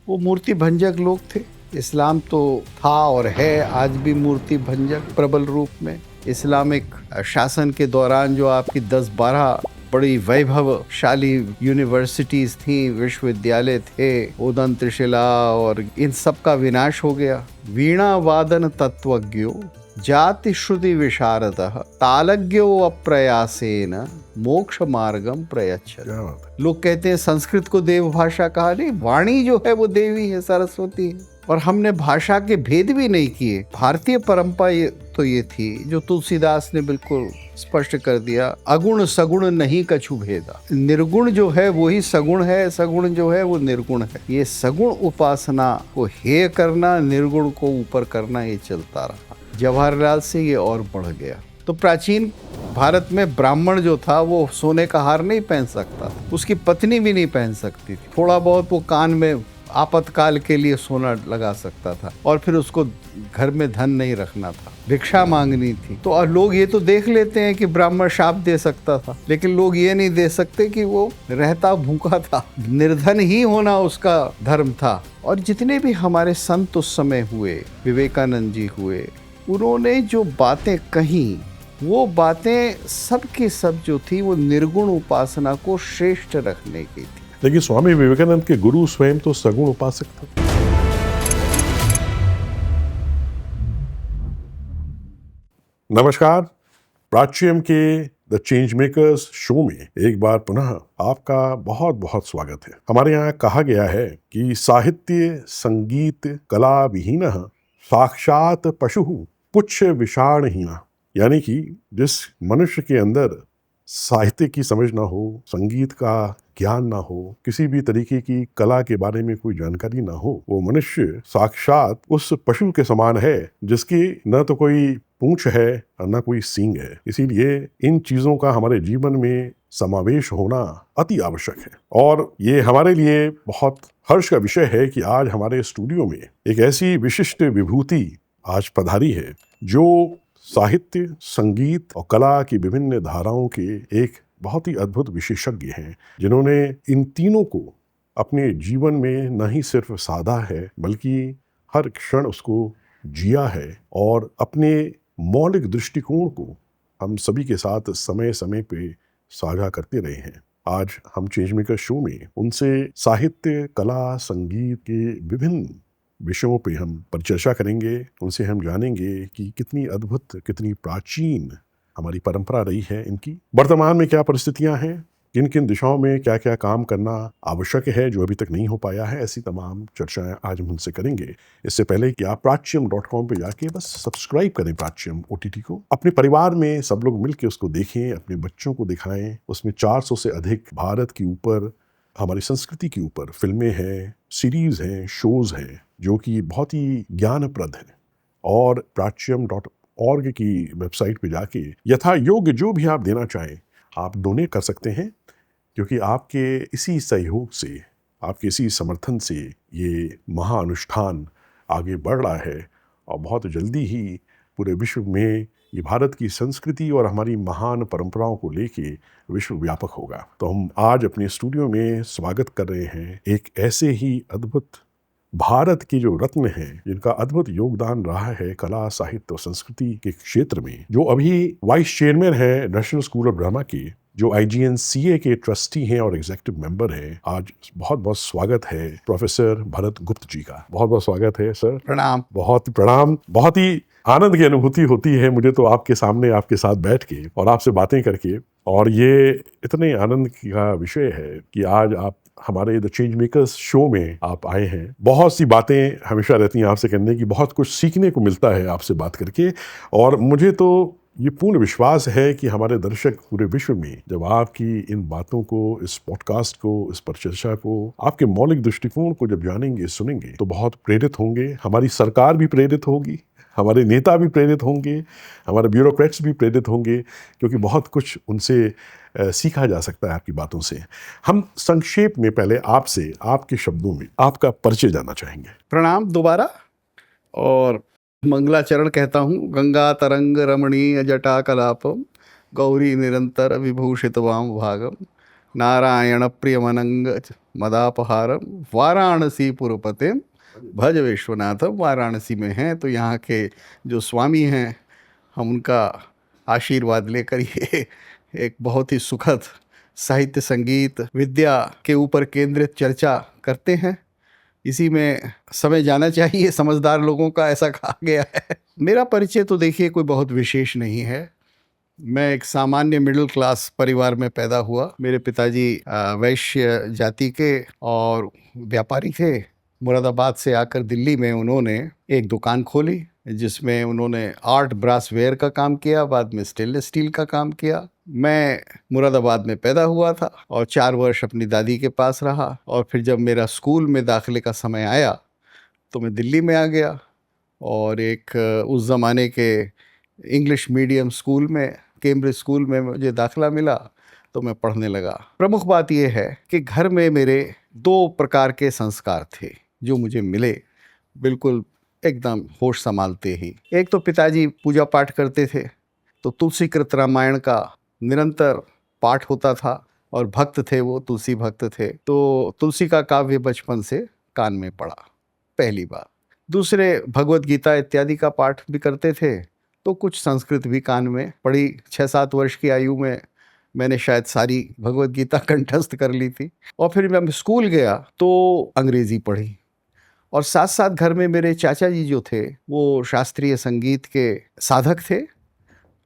वो मूर्ति भंजक लोग थे। इस्लाम तो था और है आज भी मूर्ति भंजक प्रबल रूप में। इस्लामिक शासन के दौरान जो आपकी 10-12 बड़ी वैभवशाली यूनिवर्सिटीज थी, विश्वविद्यालय थे, उदंत त्रिशिला, और इन सब का विनाश हो गया। वीणा वादन तत्वज्ञो जाति श्रुति विशारदः तालज्ञो अप्रयासेन मोक्ष मार्गम प्रयच्छति। लोग कहते हैं संस्कृत को देव भाषा कहा, नहीं, वाणी जो है वो देवी है, सरस्वती है। और हमने भाषा के भेद भी नहीं किए। भारतीय परंपरा ये थी जो तुलसीदास ने बिल्कुल स्पष्ट कर दिया, अगुण सगुण नहीं कछु भेदा। निर्गुण जो है वो ही सगुण है, सगुण जो है वो निर्गुण है। ये सगुण उपासना को हेय करना, निर्गुण को ऊपर करना, ये चलता रहा। जवाहरलाल से ये और बढ़ गया। तो प्राचीन भारत में ब्राह्मण जो था वो सोने का हार नहीं पहन सकता था, उसकी पत्नी भी नहीं पहन सकती थी। थोड़ा बहुत वो कान में आपातकाल के लिए सोना लगा सकता था, और फिर उसको घर में धन नहीं रखना था, भिक्षा मांगनी थी। तो और लोग ये तो देख लेते हैं कि ब्राह्मण शाप दे सकता था, लेकिन लोग ये नहीं दे सकते कि वो रहता भूखा था, निर्धन ही होना उसका धर्म था। और जितने भी हमारे संत उस समय हुए, विवेकानंद जी हुए, उन्होंने जो बातें कही, वो बातें सब की सब जो थी वो निर्गुण उपासना को श्रेष्ठ रखने की थी। लेकिन स्वामी विवेकानंद के गुरु स्वयं तो सगुण उपासक थे। नमस्कार, प्राच्यम के द चेंज मेकर्स शो में एक बार पुनः आपका बहुत बहुत स्वागत है। हमारे यहाँ कहा गया है कि साहित्य संगीत कला विहीनः साक्षात पशु पुच्छ विषाणहीन, यानी कि जिस मनुष्य के अंदर साहित्य की समझ ना हो, संगीत का ज्ञान ना हो, किसी भी तरीके की कला के बारे में कोई जानकारी ना हो, वो मनुष्य साक्षात उस पशु के समान है जिसकी न तो कोई पूंछ है और न कोई सींग है। इसीलिए इन चीजों का हमारे जीवन में समावेश होना अति आवश्यक है। और ये हमारे लिए बहुत हर्ष का विषय है कि आज हमारे स्टूडियो में एक ऐसी विशिष्ट विभूति आज पधारी है जो साहित्य, संगीत और कला की विभिन्न धाराओं के एक बहुत ही अद्भुत विशेषज्ञ हैं, जिन्होंने इन तीनों को अपने जीवन में न ही सिर्फ साधा है बल्कि हर क्षण उसको जिया है और अपने मौलिक दृष्टिकोण को हम सभी के साथ समय समय पे साझा करते रहे हैं। आज हम चेंज मेकर शो में उनसे साहित्य, कला, संगीत के विभिन्न विषयों पे हम परिचर्चा करेंगे। उनसे हम जानेंगे कि कितनी अद्भुत, कितनी प्राचीन हमारी परंपरा रही है इनकी, वर्तमान में क्या परिस्थितियां हैं, किन किन दिशाओं में क्या क्या काम करना आवश्यक है जो अभी तक नहीं हो पाया है। ऐसी तमाम चर्चाएं आज हम उनसे करेंगे। इससे पहले कि आप प्राच्यम.com पे जाके बस सब्सक्राइब करें प्राच्यम OTT को, अपने परिवार में सब लोग मिलकर उसको देखें, अपने बच्चों को दिखाएं। उसमें 400 से अधिक भारत के ऊपर, हमारी संस्कृति के ऊपर फिल्में हैं, सीरीज हैं, शोज हैं जो कि बहुत ही ज्ञानप्रद है। और प्राच्यम.org की वेबसाइट पे जाके यथा योग्य जो भी आप देना चाहें आप डोनेट कर सकते हैं, क्योंकि आपके इसी सहयोग से, आपके इसी समर्थन से ये महाअनुष्ठान आगे बढ़ रहा है और बहुत जल्दी ही पूरे विश्व में ये भारत की संस्कृति और हमारी महान परंपराओं को लेके विश्व व्यापक होगा। तो हम आज अपने स्टूडियो में स्वागत कर रहे हैं एक ऐसे ही अद्भुत भारत के जो रत्न हैं, जिनका अद्भुत योगदान रहा है कला, साहित्य और संस्कृति के क्षेत्र में, जो अभी वाइस चेयरमैन है नेशनल स्कूल ऑफ ड्रामा के, जो IGNCA के ट्रस्टी हैं और एग्जीक्यूटिव मेंबर हैं। आज बहुत बहुत स्वागत है प्रोफेसर भरत गुप्त जी का। बहुत बहुत स्वागत है सर। प्रणाम। बहुत प्रणाम। बहुत ही आनंद की अनुभूति होती है मुझे तो आपके सामने, आपके साथ बैठ के और आपसे बातें करके। और ये इतने आनंद का विषय है कि आज आप हमारे द चेंज मेकर्स शो में आप आए हैं। बहुत सी बातें हमेशा रहती हैं आपसे करने की, बहुत कुछ सीखने को मिलता है आपसे बात करके। और मुझे तो ये पूर्ण विश्वास है कि हमारे दर्शक पूरे विश्व में जब आपकी इन बातों को, इस पॉडकास्ट को, इस परिचर्चा को, आपके मौलिक दृष्टिकोण को जब जानेंगे, सुनेंगे तो बहुत प्रेरित होंगे। हमारी सरकार भी प्रेरित होगी, हमारे नेता भी प्रेरित होंगे, हमारे ब्यूरोक्रेट्स भी प्रेरित होंगे, क्योंकि बहुत कुछ उनसे सीखा जा सकता है आपकी बातों से। हम संक्षेप में पहले आपसे, आपके शब्दों में आपका परिचय जानना चाहेंगे। प्रणाम दोबारा, और मंगलाचरण कहता हूँ। गंगा तरंग रमणीय जटा कलापम गौरी निरंतर विभूषित वाम भागम नारायण प्रियमनंग मदापहारम वाराणसी पुरपतिम भज विश्वनाथम। वाराणसी में हैं तो यहाँ के जो स्वामी हैं, हम उनका आशीर्वाद लेकर ये एक बहुत ही सुखद साहित्य संगीत विद्या के ऊपर केंद्रित चर्चा करते हैं। इसी में समय जाना चाहिए समझदार लोगों का, ऐसा कहा गया है। मेरा परिचय तो देखिए कोई बहुत विशेष नहीं है। मैं एक सामान्य मिडिल क्लास परिवार में पैदा हुआ। मेरे पिताजी वैश्य जाति के और व्यापारी थे। मुरादाबाद से आकर दिल्ली में उन्होंने एक दुकान खोली जिसमें उन्होंने आर्ट ब्रास वेयर का काम किया, बाद में स्टेनलेस स्टील का काम किया। मैं मुरादाबाद में पैदा हुआ था और 4 वर्ष अपनी दादी के पास रहा, और फिर जब मेरा स्कूल में दाखिले का समय आया तो मैं दिल्ली में आ गया और एक उस ज़माने के इंग्लिश मीडियम स्कूल में, कैम्ब्रिज स्कूल में मुझे दाखिला मिला तो मैं पढ़ने लगा। प्रमुख बात यह है कि घर में मेरे 2 प्रकार के संस्कार थे जो मुझे मिले बिल्कुल एकदम होश संभालते ही। एक तो पिताजी पूजा पाठ करते थे, तो तुलसी कृत रामायण का निरंतर पाठ होता था, और भक्त थे वो, तुलसी भक्त थे, तो तुलसी का काव्य बचपन से कान में पड़ा, पहली बात। दूसरे, भगवत गीता इत्यादि का पाठ भी करते थे, तो कुछ संस्कृत भी कान में पड़ी। 6-7 वर्ष की आयु में मैंने शायद सारी भगवत गीता कंठस्थ कर ली थी। और फिर मैं स्कूल गया तो अंग्रेजी पढ़ी, और साथ साथ घर में मेरे चाचा जी जो थे वो शास्त्रीय संगीत के साधक थे,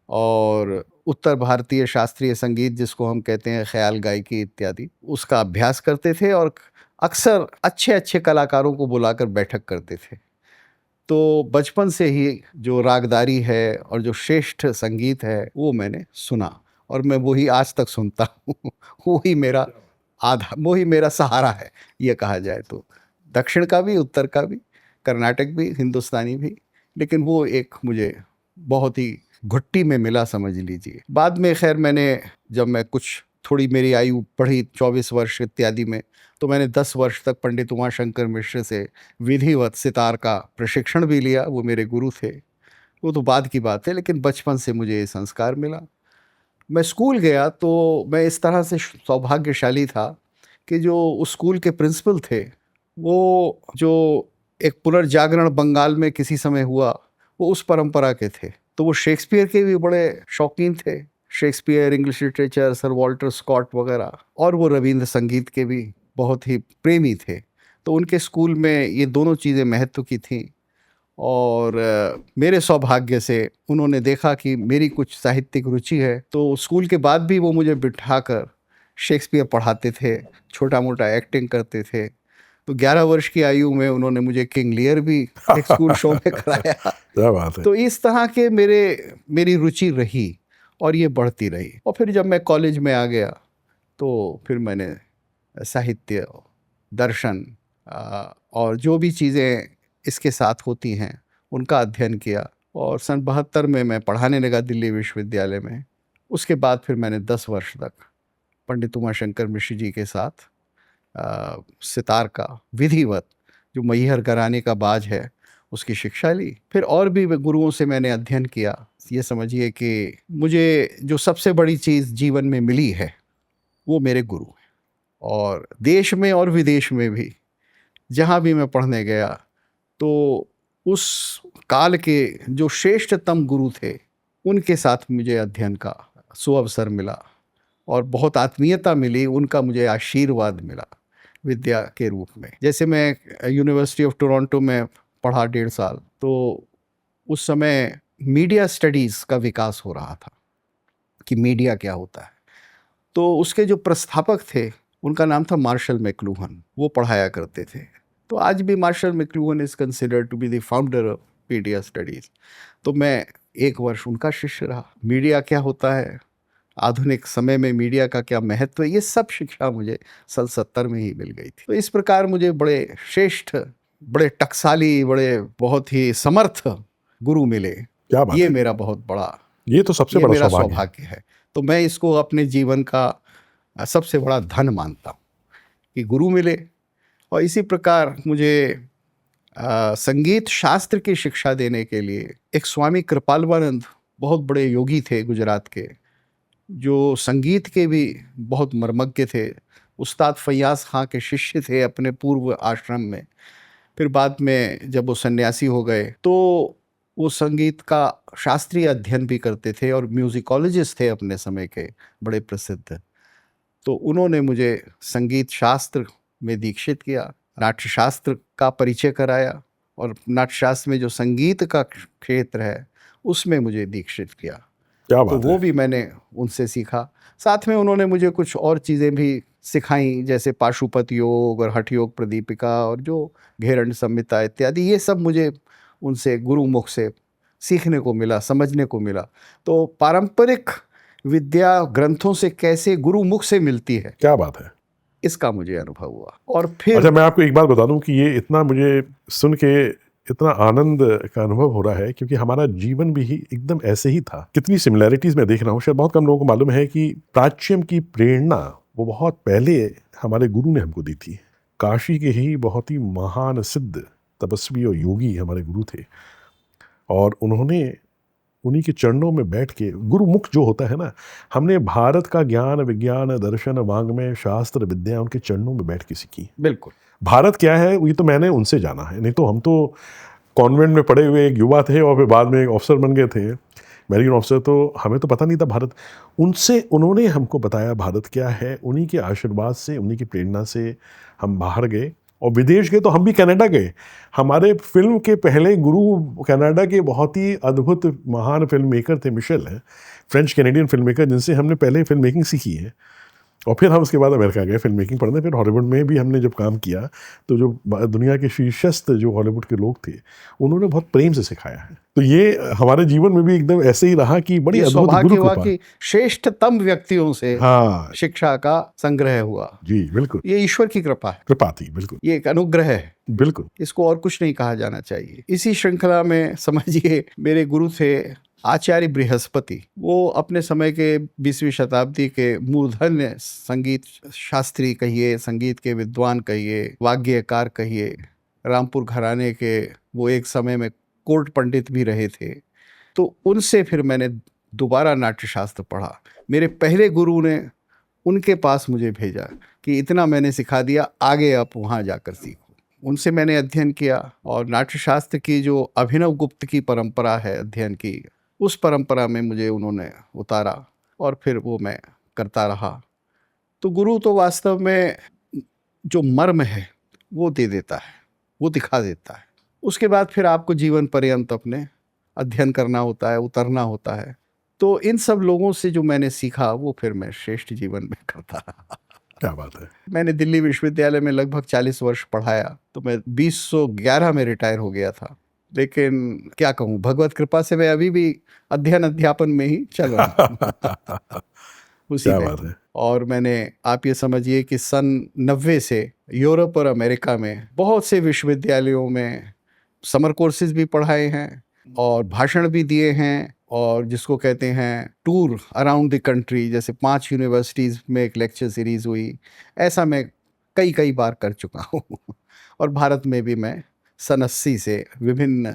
और उत्तर भारतीय शास्त्रीय संगीत जिसको हम कहते हैं ख्याल गायकी इत्यादि, उसका अभ्यास करते थे, और अक्सर अच्छे अच्छे कलाकारों को बुलाकर बैठक करते थे। तो बचपन से ही जो रागदारी है और जो श्रेष्ठ संगीत है वो मैंने सुना, और मैं वही आज तक सुनता हूँ। वही मेरा वही मेरा सहारा है, ये कहा जाए तो। दक्षिण का भी, उत्तर का भी, कर्नाटक भी, हिंदुस्तानी भी, लेकिन वो एक मुझे बहुत ही घुट्टी में मिला, समझ लीजिए। बाद में खैर जब मैं कुछ थोड़ी मेरी आयु बढ़ी 24 वर्ष इत्यादि में, तो मैंने 10 वर्ष तक पंडित उमाशंकर मिश्र से विधिवत सितार का प्रशिक्षण भी लिया। वो मेरे गुरु थे, वो तो बाद की बात है, लेकिन बचपन से मुझे ये संस्कार मिला। मैं स्कूल गया तो मैं इस तरह से सौभाग्यशाली था कि जो उस स्कूल के प्रिंसिपल थे, वो जो एक पुनर्जागरण बंगाल में किसी समय हुआ, वो उस परंपरा के थे। तो वो शेक्सपियर के भी बड़े शौकीन थे, Shakespeare, English literature, sir Walter Scott वगैरह, और वो रविंद्र संगीत के भी बहुत ही प्रेमी थे। तो उनके स्कूल में ये दोनों चीज़ें महत्व की थीं, और मेरे सौभाग्य से उन्होंने देखा कि मेरी कुछ साहित्यिक रुचि है, तो स्कूल के बाद भी वो मुझे बिठाकर शेक्सपियर पढ़ाते थे, छोटा मोटा एक्टिंग करते थे। तो 11 वर्ष की आयु में उन्होंने मुझे किंग लियर भी एक स्कूल शो में कराया। क्या बात है। तो इस तरह के मेरी रुचि रही और ये बढ़ती रही। और फिर जब मैं कॉलेज में आ गया तो फिर मैंने साहित्य, दर्शन और जो भी चीज़ें इसके साथ होती हैं उनका अध्ययन किया, और सन 72 में मैं पढ़ाने लगा दिल्ली विश्वविद्यालय में। उसके बाद फिर मैंने 10 वर्ष तक पंडित उमाशंकर मिश्र जी के साथ सितार का विधिवत, जो मैहर घराने का बाज है, उसकी शिक्षा ली। फिर और भी गुरुओं से मैंने अध्ययन किया। ये समझिए कि मुझे जो सबसे बड़ी चीज़ जीवन में मिली है वो मेरे गुरु हैं, और देश में और विदेश में भी जहाँ भी मैं पढ़ने गया तो उस काल के जो श्रेष्ठतम गुरु थे उनके साथ मुझे अध्ययन का सुअवसर मिला, और बहुत आत्मीयता मिली, उनका मुझे आशीर्वाद मिला विद्या के रूप में। जैसे मैं यूनिवर्सिटी ऑफ टोरंटो में पढ़ा 1.5 साल, तो उस समय मीडिया स्टडीज़ का विकास हो रहा था कि मीडिया क्या होता है। तो उसके जो प्रस्थापक थे उनका नाम था मार्शल मैकलूहन, वो पढ़ाया करते थे। तो आज भी Marshall McLuhan is considered to be the founder of media studies. तो मैं 1 वर्ष उनका शिष्य रहा। मीडिया क्या होता है, आधुनिक समय में मीडिया का क्या महत्व है, ये सब शिक्षा मुझे सन 70 में ही मिल गई थी। तो इस प्रकार मुझे बड़े श्रेष्ठ, बड़े टकसाली, बड़े बहुत ही समर्थ गुरु मिले। क्या बात ये है। मेरा बहुत बड़ा, ये तो सबसे ये बड़ा मेरा सौभाग्य है। सौभाग्य है। तो मैं इसको अपने जीवन का सबसे बड़ा धन मानता हूँ कि गुरु मिले। और इसी प्रकार मुझे संगीत शास्त्र की शिक्षा देने के लिए एक स्वामी कृपालवानंद, बहुत बड़े योगी थे गुजरात के, जो संगीत के भी बहुत मर्मज्ञ थे, उस्ताद फैयाज खां के शिष्य थे अपने पूर्व आश्रम में। फिर बाद में जब वो सन्यासी हो गए तो वो संगीत का शास्त्रीय अध्ययन भी करते थे और म्यूजिकोलॉजिस्ट थे अपने समय के बड़े प्रसिद्ध। तो उन्होंने मुझे संगीत शास्त्र में दीक्षित किया, नाट्य शास्त्र का परिचय कराया और नाट्य शास्त्र में जो संगीत का क्षेत्र है उसमें मुझे दीक्षित किया। क्या तो बात वो है। भी मैंने उनसे सीखा। साथ में उन्होंने मुझे कुछ और चीज़ें भी सिखाई, जैसे पाशुपत योग और हठ योग प्रदीपिका और जो घेरंड संहिता इत्यादि। ये सब मुझे उनसे गुरुमुख से सीखने को मिला, समझने को मिला। तो पारंपरिक विद्या ग्रंथों से कैसे गुरुमुख से मिलती है, क्या बात है। इसका मुझे अनुभव हुआ। और फिर अच्छा, मैं आपको एक बात बता दूं कि ये इतना मुझे सुन के इतना आनंद का अनुभव हो रहा है, क्योंकि हमारा जीवन भी ही एकदम ऐसे ही था। कितनी सिमिलैरिटीज मैं देख रहा हूँ। शायद बहुत कम लोगों को मालूम है कि प्राच्यम की प्रेरणा वो बहुत पहले हमारे गुरु ने हमको दी थी। काशी के ही बहुत ही महान सिद्ध तपस्वी और योगी हमारे गुरु थे, और उन्होंने उन्हीं के चरणों में बैठ के, गुरुमुख जो होता है ना, हमने भारत का ज्ञान विज्ञान दर्शन वांग्मय शास्त्र विद्या उनके चरणों में बैठ के सीखी। बिल्कुल भारत क्या है ये तो मैंने उनसे जाना है, नहीं तो हम तो कॉन्वेंट में पढ़े हुए एक युवा थे और फिर बाद में एक ऑफिसर बन गए थे, मैरीन ऑफिसर। तो हमें तो पता नहीं था भारत। उनसे उन्होंने हमको बताया भारत क्या है। उन्हीं के आशीर्वाद से, उन्हीं की प्रेरणा से हम बाहर गए और विदेश गए। तो हम भी कनाडा गए। हमारे फिल्म के पहले गुरु कनाडा के बहुत ही अद्भुत महान फिल्म मेकर थे, मिशेल है, फ्रेंच कैनेडियन फिल्म मेकर, जिनसे हमने पहले फिल्म मेकिंग सीखी है। और फिर हम उसके बाद अमेरिका गए फिल्म मेकिंग पढ़ने। फिर हॉलीवुड में भी हमने जब काम किया तो जो दुनिया के शीर्षस्थ जो हॉलीवुड के लोग थे उन्होंने बहुत प्रेम से सिखाया है। तो ये हमारे जीवन में भी एकदम ऐसे ही रहा कि बड़ी ये अद्भुत सौभाग्य गुरु हुआ कृपा। कि श्रेष्ठतम व्यक्तियों से हाँ शिक्षा का संग्रह हुआ। जी बिल्कुल, ये ईश्वर की कृपा है, कृपा थी बिल्कुल। ये एक अनुग्रह है, बिल्कुल इसको और कुछ नहीं कहा जाना चाहिए। इसी श्रृंखला में समझिए मेरे गुरु थे आचार्य बृहस्पति। वो अपने समय के 20वीं शताब्दी के मूर्धन्य संगीत शास्त्री कहिए, संगीत के विद्वान कहिए, वाग्यकार कहिए, रामपुर घराने के वो एक समय में कोर्ट पंडित भी रहे थे। तो उनसे फिर मैंने दोबारा नाट्य शास्त्र पढ़ा। मेरे पहले गुरु ने उनके पास मुझे भेजा कि इतना मैंने सिखा दिया, आगे आप वहाँ जाकर सीखो। उनसे मैंने अध्ययन किया और नाट्य शास्त्र की जो अभिनव गुप्त की परंपरा है अध्ययन की, उस परंपरा में मुझे उन्होंने उतारा और फिर वो मैं करता रहा। तो गुरु तो वास्तव में जो मर्म है वो दे देता है, वो दिखा देता है। उसके बाद फिर आपको जीवन पर्यंत अपने अध्ययन करना होता है, उतरना होता है। तो इन सब लोगों से जो मैंने सीखा वो फिर मैं श्रेष्ठ जीवन में करता रहा। क्या बात है। मैंने दिल्ली विश्वविद्यालय में लगभग 40 वर्ष पढ़ाया, तो मैं 2011 में रिटायर हो गया था। लेकिन क्या कहूँ, भगवत कृपा से मैं अभी भी अध्ययन अध्यापन में ही चल रहा हूँ उसी क्या में। बात है। और मैंने, आप ये समझिए कि सन 90 से यूरोप और अमेरिका में बहुत से विश्वविद्यालयों में समर कोर्सेज भी पढ़ाए हैं और भाषण भी दिए हैं, और जिसको कहते हैं टूर अराउंड द कंट्री, जैसे 5 यूनिवर्सिटीज़ में एक लेक्चर सीरीज़ हुई, ऐसा मैं कई बार कर चुका हूँ और भारत में भी मैं सन 80 से विभिन्न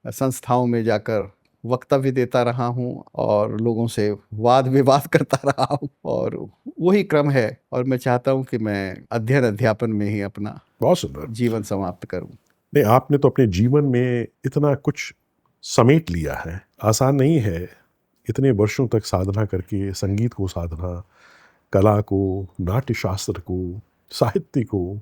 संस्थाओं में जाकर वक्तव्य देता रहा हूँ और लोगों से वाद विवाद करता रहा हूँ, और वही क्रम है। और मैं चाहता हूँ कि मैं अध्ययन अध्यापन में ही अपना बहुत सुंदर। जीवन समाप्त करूँ। नहीं, आपने तो अपने जीवन में इतना कुछ समेट लिया है। आसान नहीं है इतने वर्षों तक साधना करके, संगीत को साधना, कला को, नाट्य शास्त्र को, साहित्य को,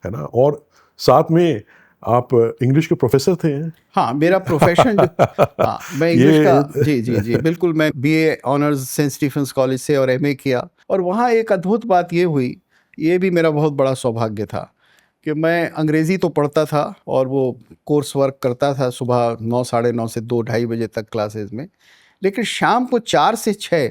है ना। और साथ में आप इंग्लिश के प्रोफेसर थे। हाँ, मेरा प्रोफेशन हाँ, मैं इंग्लिश का जी बिल्कुल। मैं BA honours Saint Stephen's College से और एमए किया। और वहाँ एक अद्भुत बात ये हुई, ये भी मेरा बहुत बड़ा सौभाग्य था कि मैं अंग्रेज़ी तो पढ़ता था और वो कोर्स वर्क करता था सुबह 9, साढ़े 9 से 2, ढाई बजे तक क्लासेस में। लेकिन शाम को 4 से 6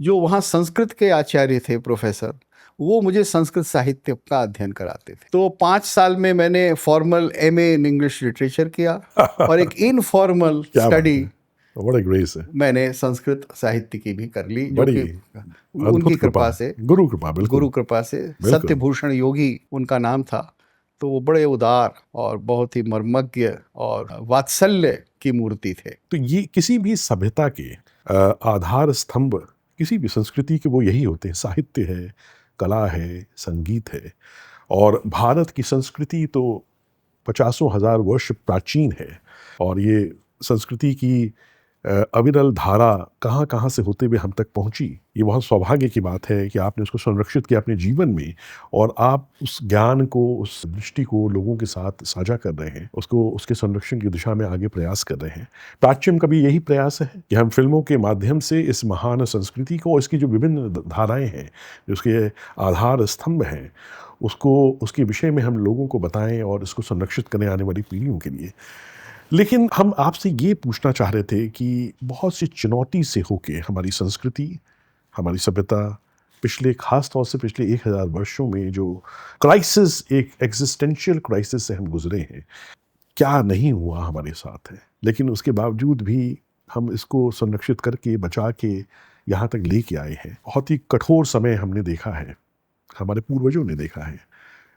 जो वहाँ संस्कृत के आचार्य थे प्रोफेसर, वो मुझे संस्कृत साहित्य का अध्ययन कराते थे। तो 5 साल में मैंने formal MA in English literature किया और एक इनफॉर्मल स्टडी बड़ा ग्रेस है, मैंने संस्कृत साहित्य की भी कर ली, जो बड़ी कि उनकी कृपा से, गुरु कृपा, बिल्कुल गुरु कृपा से। सत्यभूषण योगी उनका नाम था। तो वो बड़े उदार और बहुत ही मर्मज्ञ और वात्सल्य की मूर्ति थे। तो ये किसी भी सभ्यता के आधार स्तंभ किसी भी संस्कृति के वो यही होते हैं, साहित्य है, कला है, संगीत है। और भारत की संस्कृति तो पचासों हजार वर्ष प्राचीन है, और ये संस्कृति की अविरल धारा कहाँ कहाँ से होते हुए हम तक पहुँची। ये बहुत सौभाग्य की बात है कि आपने उसको संरक्षित किया अपने जीवन में, और आप उस ज्ञान को, उस दृष्टि को लोगों के साथ साझा कर रहे हैं, उसको उसके संरक्षण की दिशा में आगे प्रयास कर रहे हैं। प्राच्यम का भी यही प्रयास है कि हम फिल्मों के माध्यम से इस महान संस्कृति को, इसकी जो विभिन्न धाराएँ हैं, जो उसके आधार स्तंभ हैं, उसको, उसके विषय में हम लोगों को बताएं और इसको संरक्षित करें आने वाली पीढ़ियों के लिए। लेकिन हम आपसे ये पूछना चाह रहे थे कि बहुत सी चुनौती से होके हमारी संस्कृति, हमारी सभ्यता पिछले, खास तौर से पिछले 1000 वर्षों में जो क्राइसिस, एक एग्जिस्टेंशियल क्राइसिस से हम गुजरे हैं, क्या नहीं हुआ हमारे साथ है, लेकिन उसके बावजूद भी हम इसको संरक्षित करके, बचा के यहाँ तक लेके आए हैं। बहुत ही कठोर समय हमने देखा है, हमारे पूर्वजों ने देखा है,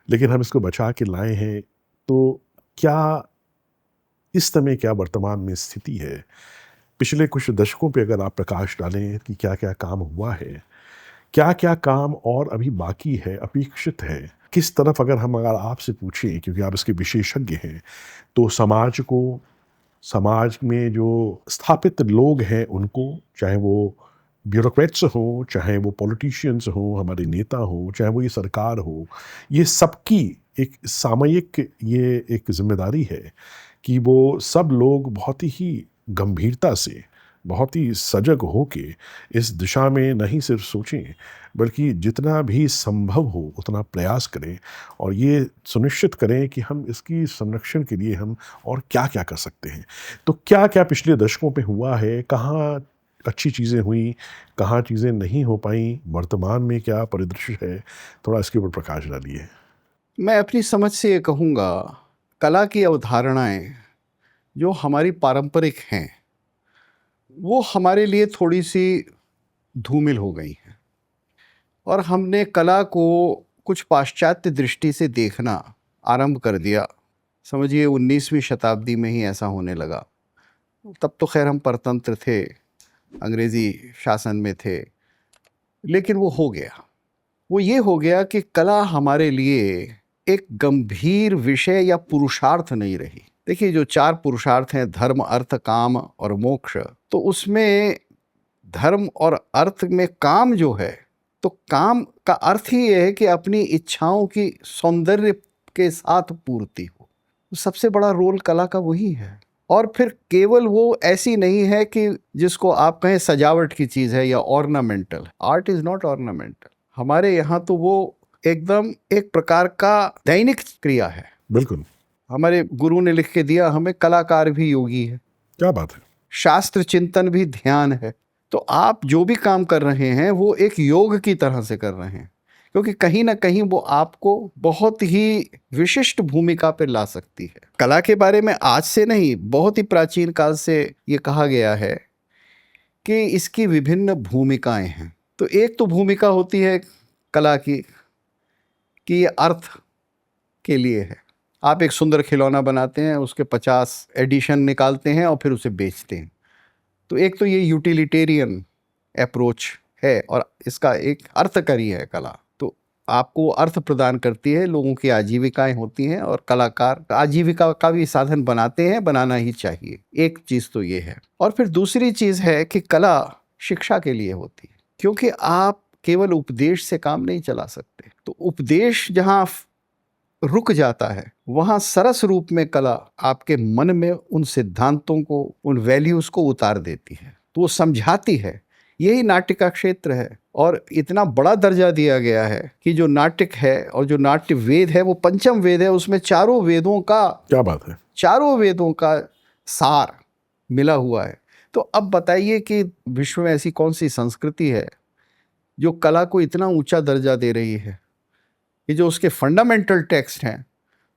लेकिन हम इसको बचा के लाए हैं। तो क्या इस समय, क्या वर्तमान में स्थिति है, पिछले कुछ दशकों पे अगर आप प्रकाश डालें कि क्या क्या काम हुआ है, क्या क्या काम और अभी बाकी है, अपेक्षित है, किस तरफ, अगर आपसे पूछें, क्योंकि आप इसके विशेषज्ञ हैं, तो समाज को, समाज में जो स्थापित लोग हैं उनको, चाहे वो ब्यूरोक्रेट्स हो, चाहे वो पॉलिटिशियंस हो, हमारे नेता हो, चाहे वो ये सरकार हो, ये सबकी एक सामयिक ये एक जिम्मेदारी है कि वो सब लोग बहुत ही गंभीरता से, बहुत ही सजग होके इस दिशा में नहीं सिर्फ सोचें, बल्कि जितना भी संभव हो उतना प्रयास करें, और ये सुनिश्चित करें कि हम इसकी संरक्षण के लिए हम और क्या क्या कर सकते हैं। तो क्या क्या पिछले दशकों पे हुआ है, कहाँ अच्छी चीज़ें हुई, कहाँ चीज़ें नहीं हो पाई, वर्तमान में क्या परिदृश्य है, थोड़ा इसके ऊपर प्रकाश डालिए। मैं अपनी समझ से ये कहूँगा, कला की अवधारणाएं जो हमारी पारंपरिक हैं वो हमारे लिए थोड़ी सी धूमिल हो गई हैं, और हमने कला को कुछ पाश्चात्य दृष्टि से देखना आरंभ कर दिया। समझिए 19वीं शताब्दी में ही ऐसा होने लगा। तब तो खैर हम परतंत्र थे, अंग्रेज़ी शासन में थे, लेकिन वो हो गया। वो ये हो गया कि कला हमारे लिए एक गंभीर विषय या पुरुषार्थ नहीं रही। देखिए, जो 4 पुरुषार्थ हैं, धर्म, अर्थ, काम और मोक्ष, तो उसमें धर्म और अर्थ में काम जो है, तो काम का अर्थ ही ये है कि अपनी इच्छाओं की सौंदर्य के साथ पूर्ति हो। तो सबसे बड़ा रोल कला का वही है। और फिर केवल वो ऐसी नहीं है कि जिसको आप कहें सजावट की चीज़ है या ornamental. Art is not ornamental. हमारे यहाँ तो वो एकदम एक प्रकार का दैनिक क्रिया है। बिल्कुल। हमारे गुरु ने लिख के दिया हमें, कलाकार भी योगी है। क्या बात है। शास्त्र चिंतन भी ध्यान है। तो आप जो भी काम कर रहे हैं वो एक योग की तरह से कर रहे हैं, क्योंकि कहीं ना कहीं वो आपको बहुत ही विशिष्ट भूमिका पे ला सकती है। कला के बारे में आज से नहीं, बहुत ही प्राचीन काल से ये कहा गया है कि इसकी विभिन्न भूमिकाएं हैं। तो एक तो भूमिका होती है कला की कि ये अर्थ के लिए है। आप एक सुंदर खिलौना बनाते हैं, उसके 50 एडिशन निकालते हैं और फिर उसे बेचते हैं। तो एक तो ये यूटिलिटेरियन अप्रोच है, और इसका एक अर्थकारी है कला। तो आपको अर्थ प्रदान करती है, लोगों की आजीविकाएं होती हैं, और कलाकार आजीविका का भी साधन बनाते हैं, बनाना ही चाहिए। एक चीज़ तो ये है। और फिर दूसरी चीज़ है कि कला शिक्षा के लिए होती है, क्योंकि आप केवल उपदेश से काम नहीं चला सकते। तो उपदेश जहाँ रुक जाता है, वहाँ सरस रूप में कला आपके मन में उन सिद्धांतों को, उन वैल्यूज़ को उतार देती है, तो वो समझाती है। यही नाट्य का क्षेत्र है, और इतना बड़ा दर्जा दिया गया है कि जो नाटक है और जो नाट्य वेद है वो पंचम वेद है। उसमें चारों वेदों का, क्या बात है, चारों वेदों का सार मिला हुआ है। तो अब बताइए कि विश्व में ऐसी कौन सी संस्कृति है जो कला को इतना ऊंचा दर्जा दे रही है कि जो उसके फंडामेंटल टेक्स्ट हैं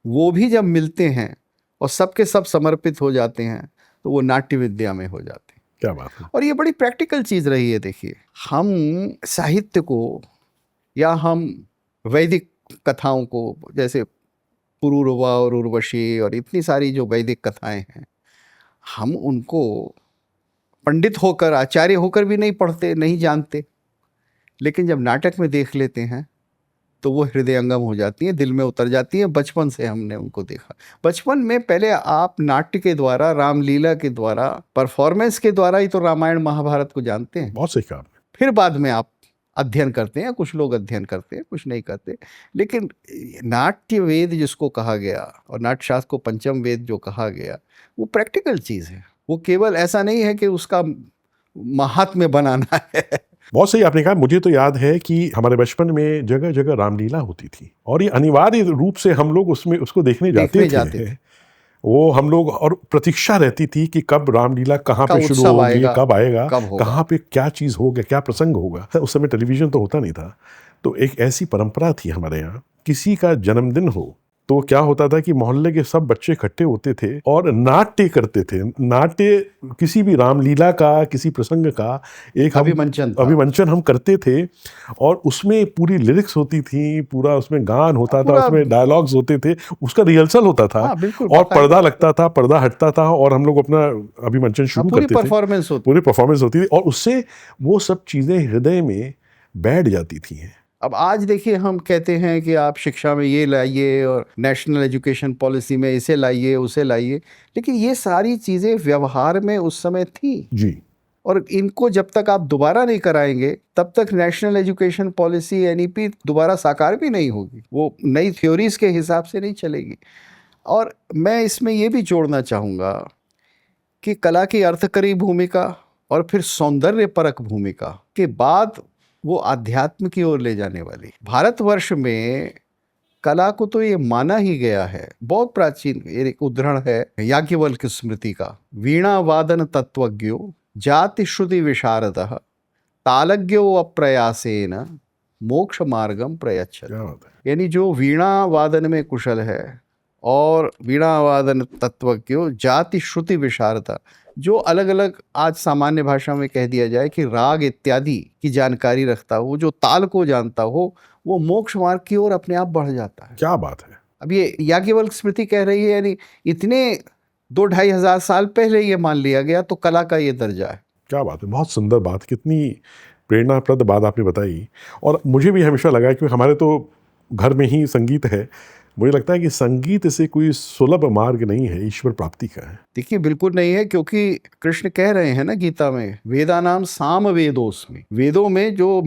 वो भी जब मिलते हैं और सबके सब समर्पित हो जाते हैं, तो वो नाट्य विद्या में हो जाते हैं। क्या बात है। और ये बड़ी प्रैक्टिकल चीज़ रही है। देखिए, हम साहित्य को या हम वैदिक कथाओं को, जैसे पुरूरवा और उर्वशी और इतनी सारी जो वैदिक कथाएं हैं, हम उनको पंडित होकर, आचार्य होकर भी नहीं पढ़ते, नहीं जानते। लेकिन जब नाटक में देख लेते हैं तो वो हृदयंगम हो जाती हैं, दिल में उतर जाती हैं। बचपन से हमने उनको देखा। बचपन में पहले आप नाट्य के द्वारा, रामलीला के द्वारा, परफॉर्मेंस के द्वारा ही तो रामायण महाभारत को जानते हैं। बहुत सही कहा आपने। फिर बाद में आप अध्ययन करते हैं। कुछ लोग अध्ययन करते हैं, कुछ नहीं करते। लेकिन नाट्य वेद जिसको कहा गया और नाट्य शास्त्र को पंचम वेद जो कहा गया, वो प्रैक्टिकल चीज़ है। वो केवल ऐसा नहीं है कि उसका महात्म्य बनाना है। बहुत सही आपने कहा। मुझे तो याद है कि हमारे बचपन में जगह जगह रामलीला होती थी और ये अनिवार्य रूप से हम लोग उसमें उसको देखने जाते थे। वो हम लोग, और प्रतीक्षा रहती थी कि कब रामलीला कहाँ पे शुरू होगी, कब आएगा, कहाँ पे क्या चीज़ होगा, क्या प्रसंग होगा। उस समय टेलीविज़न तो होता नहीं था, तो एक ऐसी परंपरा थी हमारे यहाँ। किसी का जन्मदिन हो तो क्या होता था कि मोहल्ले के सब बच्चे इकट्ठे होते थे और नाट्य करते थे। नाट्य किसी भी रामलीला का, किसी प्रसंग का एक अभिमंचन हम करते थे और उसमें पूरी लिरिक्स होती थी, पूरा उसमें गान होता था, उसमें डायलॉग्स होते थे, उसका रिहर्सल होता था। और पर्दा लगता था, पर्दा हटता था और हम लोग अपना अभिमंचन शुरू करते थे। पूरी परफॉर्मेंस होती थी और उससे वो सब चीज़ें हृदय में बैठ जाती थी। अब आज देखिए, हम कहते हैं कि आप शिक्षा में ये लाइए और नेशनल एजुकेशन पॉलिसी में इसे लाइए, उसे लाइए, लेकिन ये सारी चीज़ें व्यवहार में उस समय थी जी। और इनको जब तक आप दोबारा नहीं कराएंगे तब तक नेशनल एजुकेशन पॉलिसी, एनईपी दोबारा साकार भी नहीं होगी। वो नई थ्योरीज के हिसाब से नहीं चलेगी। और मैं इसमें ये भी जोड़ना चाहूँगा कि कला की अर्थकरी भूमिका और फिर सौंदर्यपरक भूमिका के बाद वो आध्यात्म की ओर ले जाने वाली। भारतवर्ष में कला को तो ये माना ही गया है। बहुत प्राचीन एक उद्धरण है याज्ञवल्क्य स्मृति का, वीणा वादन तत्वज्ञो जाति श्रुति विशारदः तालज्ञो अप्रयासेन मोक्ष मार्गम प्रयच्छति। यानी जो वीणा वादन में कुशल है और वीणा वादन तत्वज्ञो जाति श्रुति विशारदा, जो अलग अलग आज सामान्य भाषा में कह दिया जाए कि राग इत्यादि की जानकारी रखता हो, जो ताल को जानता हो, वो मोक्ष मार्ग की ओर अपने आप बढ़ जाता है। क्या बात है। अब ये याज्ञवल्क्य स्मृति कह रही है, यानी इतने 2-2.5 हजार साल पहले ये मान लिया गया, तो कला का ये दर्जा है। क्या बात है, बहुत सुंदर बात, कितनी प्रेरणाप्रद बात आपने बताई। और मुझे भी हमेशा लगा कि हमारे तो घर में ही संगीत है, मुझे लगता है कि संगीत से कोई सुलभ मार्ग नहीं है ईश्वर प्राप्ति का है। देखिए, बिल्कुल नहीं है, क्योंकि कृष्ण कह रहे हैं ना गीता में, वेदानाम साम वेदोस्मि, वेदों में जो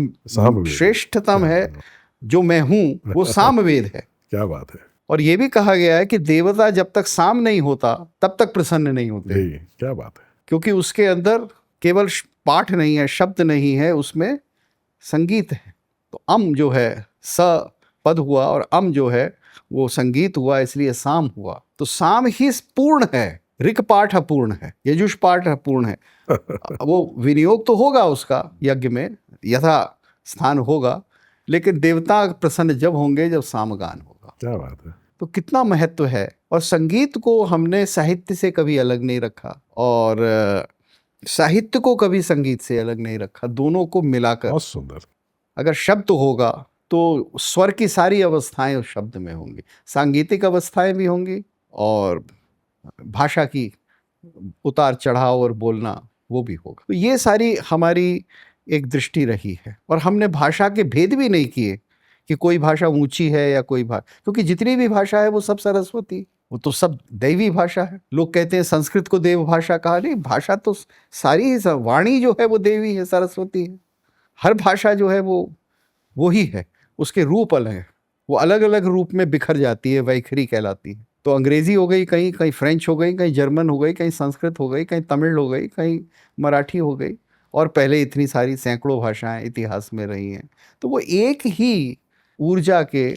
श्रेष्ठतम है, जो मैं हूं, वो साम वेद है। क्या बात है। और ये भी कहा गया है कि देवता जब तक साम नहीं होता तब तक प्रसन्न नहीं होते। क्या बात है। क्योंकि उसके अंदर केवल पाठ नहीं है, शब्द नहीं है, उसमें संगीत है। तो अम जो है स पद हुआ और अम जो है वो संगीत हुआ, इसलिए साम हुआ। तो साम ही पूर्ण है, ऋक पाठ अपूर्ण है, यजुष पाठ अपूर्ण है। वो विनियोग तो होगा उसका यज्ञ में, यथा स्थान होगा, लेकिन देवता प्रसन्न जब होंगे जब सामगान होगा। क्या बात है। तो कितना महत्व है। और संगीत को हमने साहित्य से कभी अलग नहीं रखा और साहित्य को कभी संगीत से अलग नहीं रखा, दोनों को मिलाकर। बहुत सुंदर। अगर शब्द होगा तो स्वर की सारी अवस्थाएं उस शब्द में होंगी, सांगीतिक अवस्थाएं भी होंगी और भाषा की उतार चढ़ाव और बोलना वो भी होगा। तो ये सारी हमारी एक दृष्टि रही है। और हमने भाषा के भेद भी नहीं किए कि कोई भाषा ऊंची है या कोई भाषा, क्योंकि जितनी भी भाषा है वो सब सरस्वती, वो तो सब दैवी भाषा है। लोग कहते हैं संस्कृत को देव भाषा कहा, नहीं, भाषा तो सारी ही, वाणी जो है वो देवी है, सरस्वती है। हर भाषा जो है वो ही है, उसके रूप अलग हैं, वो अलग अलग रूप में बिखर जाती है, वैखरी कहलाती है। तो अंग्रेजी हो गई, कहीं कहीं फ्रेंच हो गई, कहीं जर्मन हो गई, कहीं संस्कृत हो गई, कहीं तमिल हो गई, कहीं मराठी हो गई, और पहले इतनी सारी सैकड़ों भाषाएं इतिहास में रही हैं। तो वो एक ही ऊर्जा के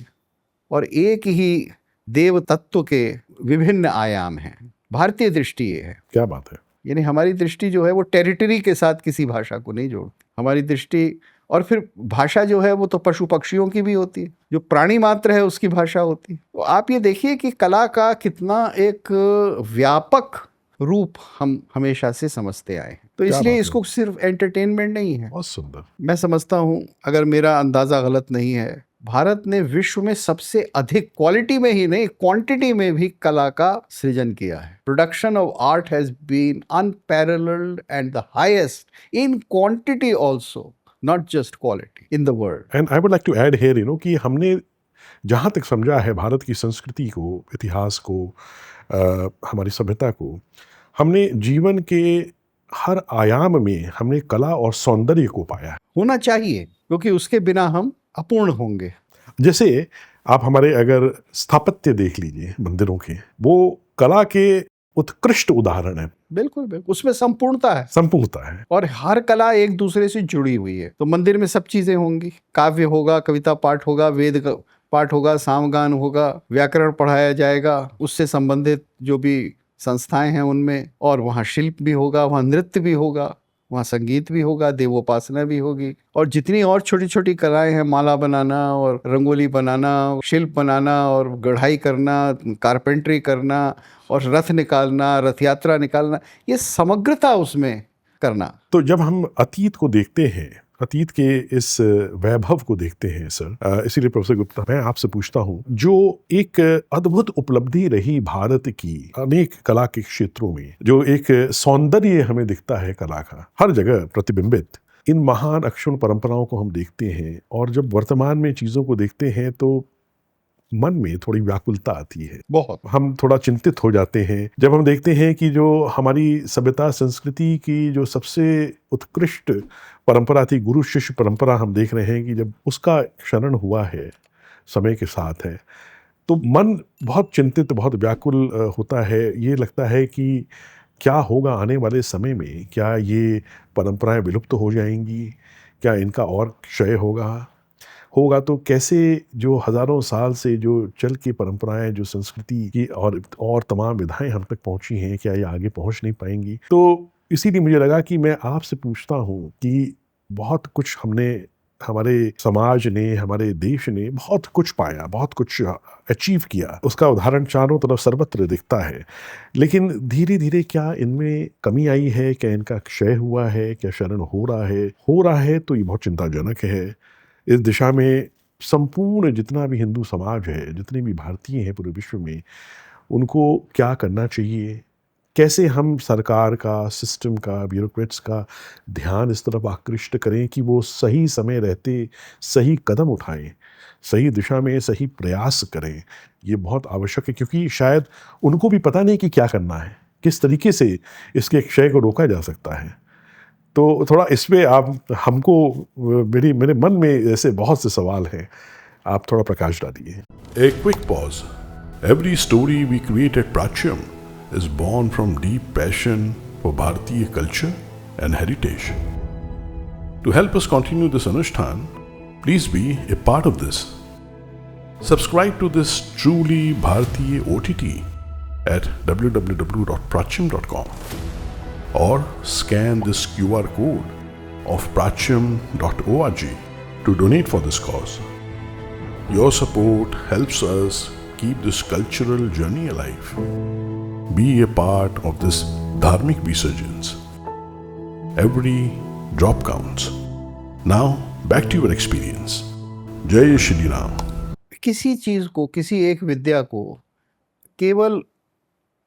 और एक ही देव तत्व के विभिन्न आयाम हैं। भारतीय दृष्टि ये है। क्या बात है। यानी हमारी दृष्टि जो है वो टेरिटरी के साथ किसी भाषा को नहीं जोड़ती। हमारी दृष्टि, और फिर भाषा जो है वो तो पशु पक्षियों की भी होती है, जो प्राणी मात्र है उसकी भाषा होती है। तो आप ये देखिए कि कला का कितना एक व्यापक रूप हम हमेशा से समझते आए हैं। तो इसलिए इसको सिर्फ एंटरटेनमेंट नहीं है। बहुत सुंदर। मैं समझता हूँ, अगर मेरा अंदाज़ा गलत नहीं है, भारत ने विश्व में सबसे अधिक, क्वालिटी में ही नहीं क्वांटिटी में भी कला का सृजन किया है। Production of art has been unparalleled and the highest in quantity also. not just quality in the world. And I would like to add here कि हमने जहाँ तक समझा है भारत की संस्कृति को, इतिहास को, हमारी सभ्यता को, हमने जीवन के हर आयाम में हमने कला और सौंदर्य को पाया है। होना चाहिए, क्योंकि उसके बिना हम अपूर्ण होंगे। जैसे आप हमारे अगर स्थापत्य देख लीजिए मंदिरों के, वो कला के उत्कृष्ट उदाहरण है। बिल्कुल बिल्कुल, उसमें संपूर्णता है, संपूर्णता है, और हर कला एक दूसरे से जुड़ी हुई है। तो मंदिर में सब चीजें होंगी, काव्य होगा, कविता पाठ होगा, वेद पाठ होगा, सामगान होगा, व्याकरण पढ़ाया जाएगा, उससे संबंधित जो भी संस्थाएं हैं उनमें, और वहाँ शिल्प भी होगा, वहाँ नृत्य भी होगा, वहाँ संगीत भी होगा, देवोपासना भी होगी, और जितनी और छोटी छोटी कलाएं हैं, माला बनाना और रंगोली बनाना, शिल्प बनाना और गढ़ाई करना, कारपेंट्री करना और रथ निकालना, रथ यात्रा निकालना, ये समग्रता उसमें करना। तो जब हम अतीत को देखते हैं, अतीत के इस वैभव को देखते हैं सर, इसीलिए प्रोफेसर गुप्ता मैं आपसे पूछता हूँ, जो एक अद्भुत उपलब्धि रही भारत की अनेक कला के क्षेत्रों में, जो एक सौंदर्य हमें दिखता है कला का हर जगह प्रतिबिंबित, इन महान अक्षुण्ण परंपराओं को हम देखते हैं, और जब वर्तमान में चीज़ों को देखते हैं तो मन में थोड़ी व्याकुलता आती है, बहुत हम थोड़ा चिंतित हो जाते हैं जब हम देखते हैं कि जो हमारी सभ्यता संस्कृति की जो सबसे उत्कृष्ट परंपरा थी, गुरु शिष्य परंपरा, हम देख रहे हैं कि जब उसका क्षरण हुआ है समय के साथ है, तो मन बहुत चिंतित, बहुत व्याकुल होता है। ये लगता है कि क्या होगा आने वाले समय में, क्या ये परंपराएं विलुप्त हो जाएंगी, क्या इनका और क्षय होगा तो कैसे जो हज़ारों साल से जो चल की परंपराएं, जो संस्कृति की और तमाम विधाएं हम तक पहुंची हैं, क्या ये आगे पहुंच नहीं पाएंगी। तो इसीलिए मुझे लगा कि मैं आपसे पूछता हूं कि बहुत कुछ हमने, हमारे समाज ने, हमारे देश ने बहुत कुछ पाया, बहुत कुछ अचीव किया, उसका उदाहरण चारों तरफ सर्वत्र दिखता है, लेकिन धीरे धीरे क्या इनमें कमी आई है, क्या इनका क्षय हुआ है, क्या क्षरण हो रहा है तो ये बहुत चिंताजनक है। इस दिशा में संपूर्ण जितना भी हिंदू समाज है, जितने भी भारतीय हैं पूरे विश्व में, उनको क्या करना चाहिए, कैसे हम सरकार का, सिस्टम का, ब्यूरोक्रेट्स का ध्यान इस तरफ आकृष्ट करें कि वो सही समय रहते सही कदम उठाएं, सही दिशा में सही प्रयास करें। ये बहुत आवश्यक है, क्योंकि शायद उनको भी पता नहीं कि क्या करना है, किस तरीके से इसके क्षय को रोका जा सकता है। तो थोड़ा इस पे आप हमको, मेरे मन में ऐसे बहुत से सवाल हैं, आप थोड़ा प्रकाश डालिए। A quick pause. Every story we create at Prachyam is born from deep passion for Bharatiya culture and heritage. To help us continue this Anushthan, please be a part of this. Subscribe to this truly Bharatiya OTT at www.prachyam.com or scan this QR code of prachyam.org to donate for this cause. Your support helps us keep this cultural journey alive. Be a part of this dharmic resurgence. Every drop counts. Now, back to your experience. Jai Shri Ram. किसी चीज को, किसी एक विद्या को केवल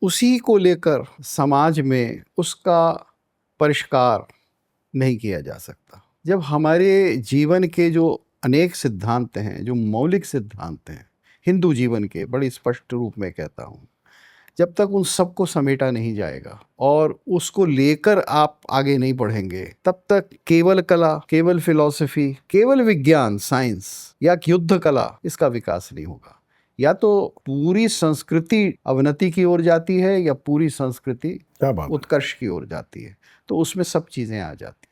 उसी को लेकर समाज में उसका परिष्कार नहीं किया जा सकता। जब हमारे जीवन के जो अनेक सिद्धांत हैं, जो मौलिक सिद्धांत हैं हिंदू जीवन के, बड़ी स्पष्ट रूप में कहता हूँ, जब तक उन सबको समेटा नहीं जाएगा और उसको लेकर आप आगे नहीं बढ़ेंगे, तब तक केवल कला, केवल फिलॉसफी, केवल विज्ञान, साइंस या युद्ध कला, इसका विकास नहीं होगा। या तो पूरी संस्कृति अवनति की ओर जाती है या पूरी संस्कृति उत्कर्ष की ओर जाती है। तो उसमें सब चीजें आ जाती।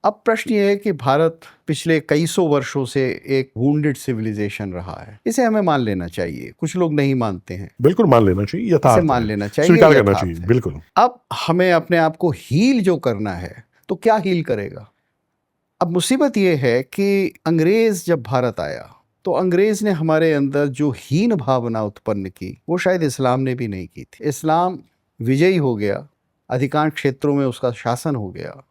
अब प्रश्न ये है कि भारत पिछले कई सौ वर्षों से एक वुंडेड सिविलाइजेशन रहा है। इसे हमें मान लेना चाहिए। कुछ लोग नहीं मानते हैं। बिल्कुल मान लेना चाहिए, इसे मान लेना चाहिए, स्वीकार करना चाहिए, बिल्कुल। अब हमें अपने आप को हील जो करना है, तो क्या हील करेगा? अब मुसीबत ये है कि अंग्रेज जब भारत आया तो अंग्रेज ने हमारे अंदर जो हीन भावना उत्पन्न की, वो शायद इस्लाम ने भी नहीं की थी। इस्लाम विजयी हो गया, अधिकांश क्षेत्रों में उसका शासन हो गया,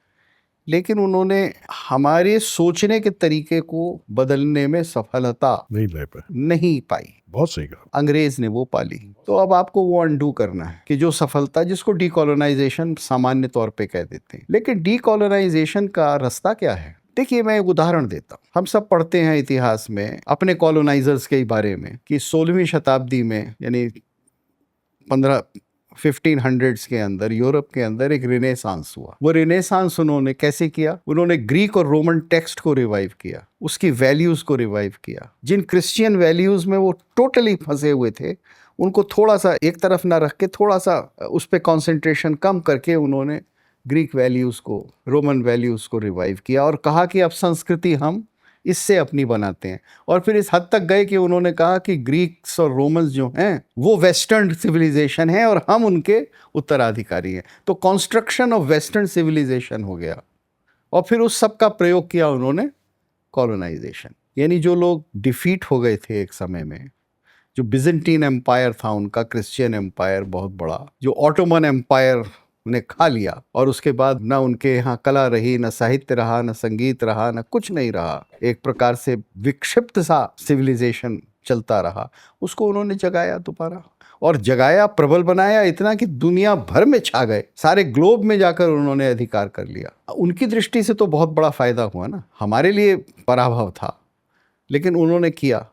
लेकिन उन्होंने हमारे सोचने के तरीके को बदलने में सफलता नहीं पाई। बहुत सही कहा। अंग्रेज ने वो पाली। तो अब आपको वो अनडू करना है कि जो सफलता, जिसको डीकोलोनाइजेशन सामान्य तौर पे कह देते हैं, लेकिन डीकोलोनाइजेशन का रास्ता क्या है? देखिए, मैं एक उदाहरण देता हूँ। हम सब पढ़ते हैं इतिहास में अपने कॉलोनाइजर्स के बारे में कि 16वीं शताब्दी में, यानी 1500s के अंदर यूरोप के अंदर एक रिनेसांस हुआ। वो रिनेसांस उन्होंने कैसे किया? उन्होंने ग्रीक और रोमन टेक्स्ट को रिवाइव किया, उसकी वैल्यूज को रिवाइव किया। जिन क्रिश्चियन वैल्यूज में वो टोटली फंसे हुए थे, उनको थोड़ा सा एक तरफ ना रख के थोड़ा सा उस पर कॉन्सेंट्रेशन कम करके उन्होंने ग्रीक वैल्यूज को, रोमन वैल्यूज को रिवाइव किया और कहा कि अब संस्कृति हम इससे अपनी बनाते हैं। और फिर इस हद तक गए कि उन्होंने कहा कि ग्रीक्स और रोमन्स जो हैं वो वेस्टर्न सिविलाइजेशन है और हम उनके उत्तराधिकारी हैं। तो कॉन्स्ट्रक्शन ऑफ वेस्टर्न सिविलाइजेशन हो गया और फिर उस सब का प्रयोग किया उन्होंने कॉलोनाइजेशन। यानी जो लोग डिफीट हो गए थे एक समय में, जो बिजेंटीन एम्पायर था उनका, क्रिश्चियन एम्पायर बहुत बड़ा, जो ऑटोमन एम्पायर ने खा लिया और उसके बाद ना उनके यहाँ कला रही, ना साहित्य रहा, ना संगीत रहा, ना कुछ नहीं रहा, एक प्रकार से विक्षिप्त सा सिविलाइजेशन चलता रहा, उसको उन्होंने जगाया दोबारा और जगाया, प्रबल बनाया इतना कि दुनिया भर में छा गए, सारे ग्लोब में जाकर उन्होंने अधिकार कर लिया। उनकी दृष्टि से तो बहुत बड़ा फायदा हुआ ना, हमारे लिए पराभव था, लेकिन उन्होंने किया।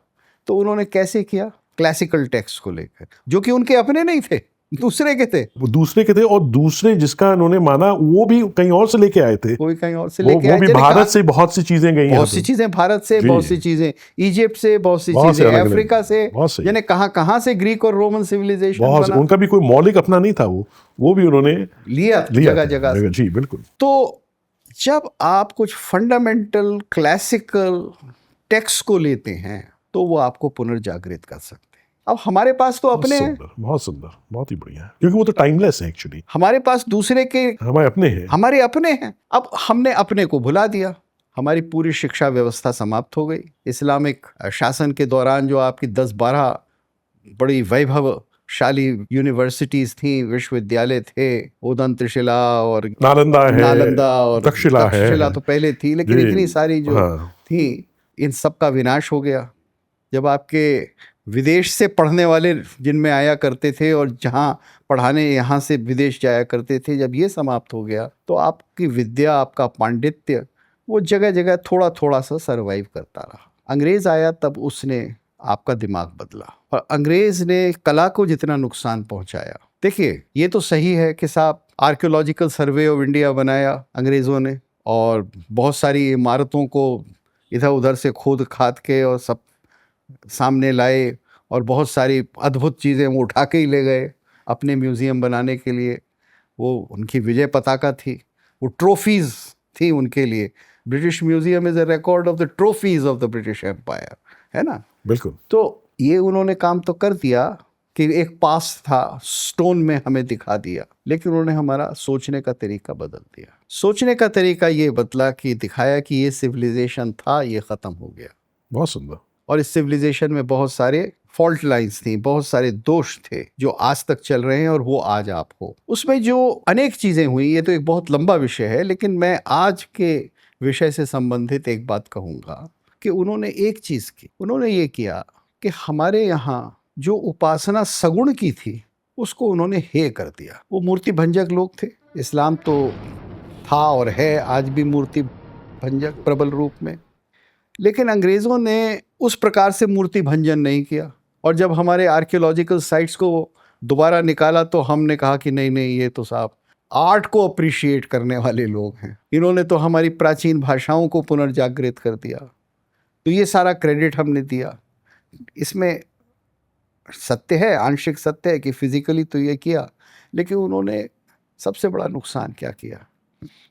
तो उन्होंने कैसे किया? क्लासिकल टेक्स्ट को लेकर, जो कि उनके अपने नहीं थे, दूसरे के थे। वो दूसरे के थे और दूसरे जिसका उन्होंने माना वो भी कहीं और से लेके आए थे। कोई कहीं और से लेके आए, वो भी भारत से बहुत सी चीजें गई, बहुत सी चीजें भारत से, बहुत सी चीजें इजिप्ट से, बहुत सी चीजें अफ्रीका से, यानी कहाँ से ग्रीक और रोमन सिविलाइजेशन बना। उनका भी कोई मौलिक अपना नहीं था, वो भी उन्होंने लिया जगह जगह। जी बिल्कुल। तो जब आप कुछ फंडामेंटल क्लासिकल टेक्स्ट को लेते हैं तो वो आपको पुनर्जागृत कर सकते हैं। अब हमारे पास तो अपने हैं, बहुत सुंदर, बहुत ही बढ़िया, क्योंकि वो तो टाइमलेस है एक्चुअली। हमारे पास दूसरे के, हमारे अपने हैं। अब हमने अपने को भुला दिया, हमारी पूरी शिक्षा व्यवस्था समाप्त हो गई। इस्लामिक शासन के दौरान जो आपकी 10-12 बड़ी वैभवशाली यूनिवर्सिटीज थी, विश्वविद्यालय थे, उदंतशिला और नालंदा और तक्षशिला तो पहले थी, लेकिन इतनी सारी जो थी, इन सब का विनाश हो गया। जब आपके विदेश से पढ़ने वाले जिनमें आया करते थे और जहाँ पढ़ाने यहाँ से विदेश जाया करते थे, जब ये समाप्त हो गया तो आपकी विद्या, आपका पांडित्य वो जगह जगह थोड़ा थोड़ा सा सरवाइव करता रहा। अंग्रेज़ आया तब उसने आपका दिमाग बदला और अंग्रेज़ ने कला को जितना नुकसान पहुँचाया। देखिए, ये तो सही है कि साहब आर्कियोलॉजिकल सर्वे ऑफ इंडिया बनाया अंग्रेज़ों ने और बहुत सारी इमारतों को इधर उधर से खोद खाद के और सब सामने लाए और बहुत सारी अद्भुत चीज़ें वो उठा के ही ले गए अपने म्यूज़ियम बनाने के लिए। वो उनकी विजय पताका थी, वो ट्रॉफीज़ थी उनके लिए। British Museum is a record of the trophies of the British Empire, है ना? बिल्कुल। तो ये उन्होंने काम तो कर दिया कि एक पास था, स्टोन में हमें दिखा दिया, लेकिन उन्होंने हमारा सोचने का तरीका बदल दिया। सोचने का तरीका ये बदला कि दिखाया कि ये सिविलाइजेशन था, ये ख़त्म हो गया। बहुत सुंदर। और इस सिविलाइजेशन में बहुत सारे फॉल्ट लाइंस थी, बहुत सारे दोष थे जो आज तक चल रहे हैं और वो आज आप हो। उसमें जो अनेक चीज़ें हुई, ये तो एक बहुत लंबा विषय है, लेकिन मैं आज के विषय से संबंधित एक बात कहूँगा कि उन्होंने एक चीज़ की, उन्होंने ये किया कि हमारे यहाँ जो उपासना सगुण की थी उसको उन्होंने हे कर दिया। वो मूर्ति भंजक लोग थे। इस्लाम तो था और है आज भी मूर्ति भंजक प्रबल रूप में, लेकिन अंग्रेज़ों ने उस प्रकार से मूर्ति भंजन नहीं किया। और जब हमारे आर्कियोलॉजिकल साइट्स को दोबारा निकाला तो हमने कहा कि नहीं नहीं, ये तो साहब आर्ट को अप्रिशिएट करने वाले लोग हैं, इन्होंने तो हमारी प्राचीन भाषाओं को पुनर्जागृत कर दिया। तो ये सारा क्रेडिट हमने दिया। इसमें सत्य है, आंशिक सत्य है कि फिजिकली तो ये किया, लेकिन उन्होंने सबसे बड़ा नुकसान क्या किया?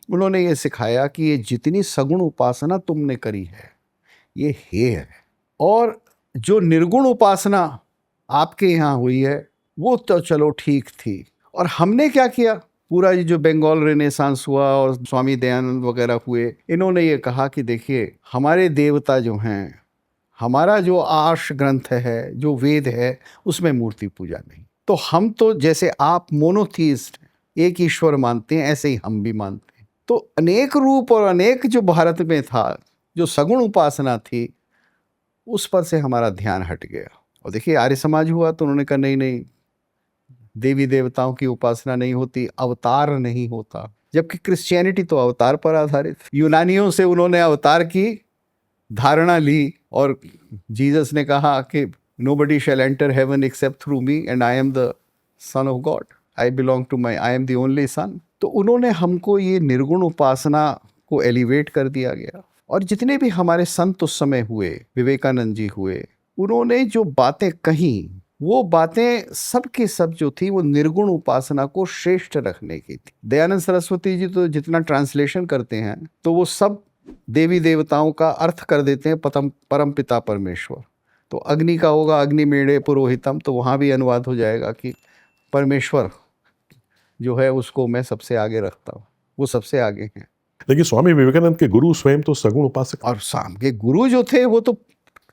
उन्होंने ये सिखाया कि ये जितनी सगुण उपासना तुमने करी है ये हे है, और जो निर्गुण उपासना आपके यहाँ हुई है वो तो चलो ठीक थी। और हमने क्या किया? पूरा ये जो बंगाल रेनेसांस हुआ और स्वामी दयानंद वगैरह हुए, इन्होंने ये कहा कि देखिए हमारे देवता जो हैं, हमारा जो आर्ष ग्रंथ है, जो वेद है, उसमें मूर्ति पूजा नहीं। तो हम तो जैसे आप मोनोथीस्ट एक ईश्वर मानते हैं, ऐसे ही हम भी मानते हैं। तो अनेक रूप और अनेक जो भारत में था, जो सगुण उपासना थी, उस पर से हमारा ध्यान हट गया। और देखिए आर्य समाज हुआ तो उन्होंने कहा नहीं नहीं, देवी देवताओं की उपासना नहीं होती, अवतार नहीं होता, जबकि क्रिश्चियनिटी तो अवतार पर आधारित। यूनानियों से उन्होंने अवतार की धारणा ली और जीसस ने कहा कि nobody shall enter heaven except through me and I am the son of God, I belong to my, I am the only son. तो उन्होंने हमको ये निर्गुण उपासना को एलिवेट कर दिया गया। और जितने भी हमारे संत उस समय हुए, विवेकानंद जी हुए, उन्होंने जो बातें कही वो बातें सब की सब जो थी वो निर्गुण उपासना को श्रेष्ठ रखने की थी। दयानंद सरस्वती जी तो जितना ट्रांसलेशन करते हैं तो वो सब देवी देवताओं का अर्थ कर देते हैं परम पिता परमेश्वर। तो अग्नि का होगा अग्निमेढ़े पुरोहितम, तो वहाँ भी अनुवाद हो जाएगा कि परमेश्वर जो है उसको मैं सबसे आगे रखता हूँ, वो सबसे आगे हैं। लेकिन स्वामी विवेकानंद के गुरु स्वयं तो सगुण उपासक, और शाम के गुरु जो थे वो तो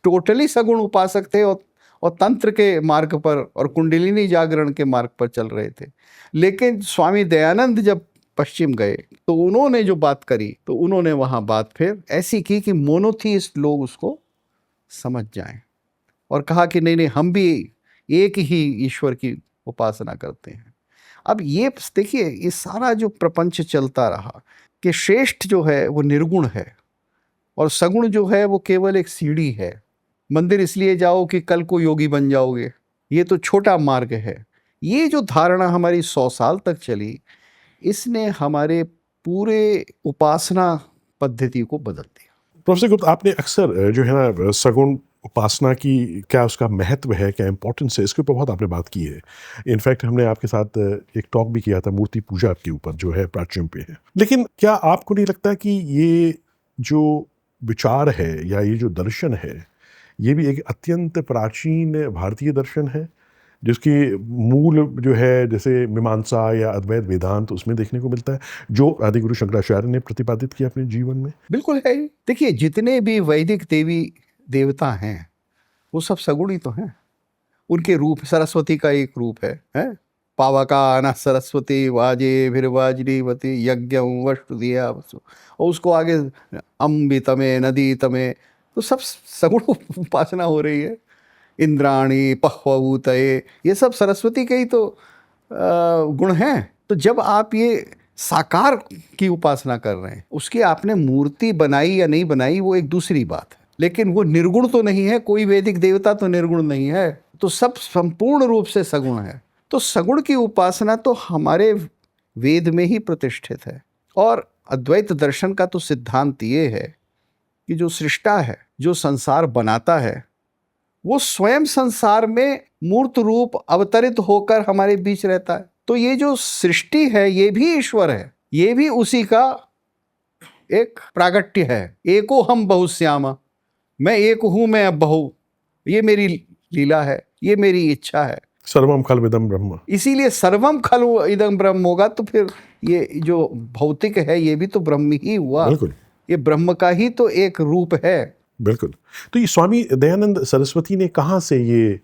टोटली सगुण उपासक थे और तंत्र के मार्ग पर और कुंडलिनी जागरण के मार्ग पर चल रहे थे। लेकिन स्वामी दयानंद जब पश्चिम गए तो उन्होंने जो बात करी तो उन्होंने वहाँ बात फिर ऐसी की कि मोनोथीइस्ट लोग उसको समझ जाएं और कहा कि नहीं नहीं, हम भी एक ही ईश्वर की उपासना करते हैं। अब ये देखिए, ये सारा जो प्रपंच चलता रहा कि श्रेष्ठ जो है वो निर्गुण है और सगुण जो है वो केवल एक सीढ़ी है। मंदिर इसलिए जाओ कि कल को योगी बन जाओगे, ये तो छोटा मार्ग है। ये जो धारणा हमारी 100 साल तक चली, इसने हमारे पूरे उपासना पद्धति को बदल दिया। प्रोफेसर गुप्ता, आपने अक्सर जो है ना सगुण उपासना की क्या उसका महत्व है, क्या इम्पोर्टेंस है, इसके ऊपर बहुत आपने बात की है। इनफैक्ट हमने आपके साथ एक टॉक भी किया था मूर्ति पूजा के ऊपर जो है प्राच्यम पे है। लेकिन क्या आपको नहीं लगता कि ये जो विचार है या ये जो दर्शन है ये भी एक अत्यंत प्राचीन भारतीय दर्शन है जिसकी मूल जो है जैसे मीमांसा या अद्वैत वेदांत उसमें देखने को मिलता है, जो आदिगुरु शंकराचार्य ने प्रतिपादित किया अपने जीवन में? बिल्कुल है। देखिए, जितने भी वैदिक देवी देवता हैं वो सब सगुण ही तो हैं। उनके रूप, सरस्वती का एक रूप है पावका न सरस्वती वाजे फिर वाजनीवती यज्ञ वस्तु दिया, और उसको आगे अम्बि तमे नदी तमे, तो सब सगुण उपासना हो रही है। इंद्राणी पह्वभूतये, ये सब सरस्वती के ही तो गुण हैं। तो जब आप ये साकार की उपासना कर रहे हैं, उसकी आपने मूर्ति बनाई या नहीं बनाई वो एक दूसरी बात है, लेकिन वो निर्गुण तो नहीं है। कोई वैदिक देवता तो निर्गुण नहीं है, तो सब संपूर्ण रूप से सगुण है। तो सगुण की उपासना तो हमारे वेद में ही प्रतिष्ठित है। और अद्वैत दर्शन का तो सिद्धांत ये है कि जो सृष्टा है, जो संसार बनाता है, वो स्वयं संसार में मूर्त रूप अवतरित होकर हमारे बीच रहता है। तो ये जो सृष्टि है ये भी ईश्वर है, ये भी उसी का एक प्रागट्य है। एको हम बहुश्यामा, मैं एक हूं, मैं अब बहु, ये मेरी लीला है, ये मेरी इच्छा है। सर्वम खल इदम ब्रह्म, इसीलिए सर्वम खल इदम ब्रह्म होगा। तो फिर ये जो भौतिक है ये भी तो ब्रह्म ही हुआ। बिल्कुल, ये ब्रह्म का ही तो एक रूप है। बिल्कुल। तो ये स्वामी दयानंद सरस्वती ने कहाँ से ये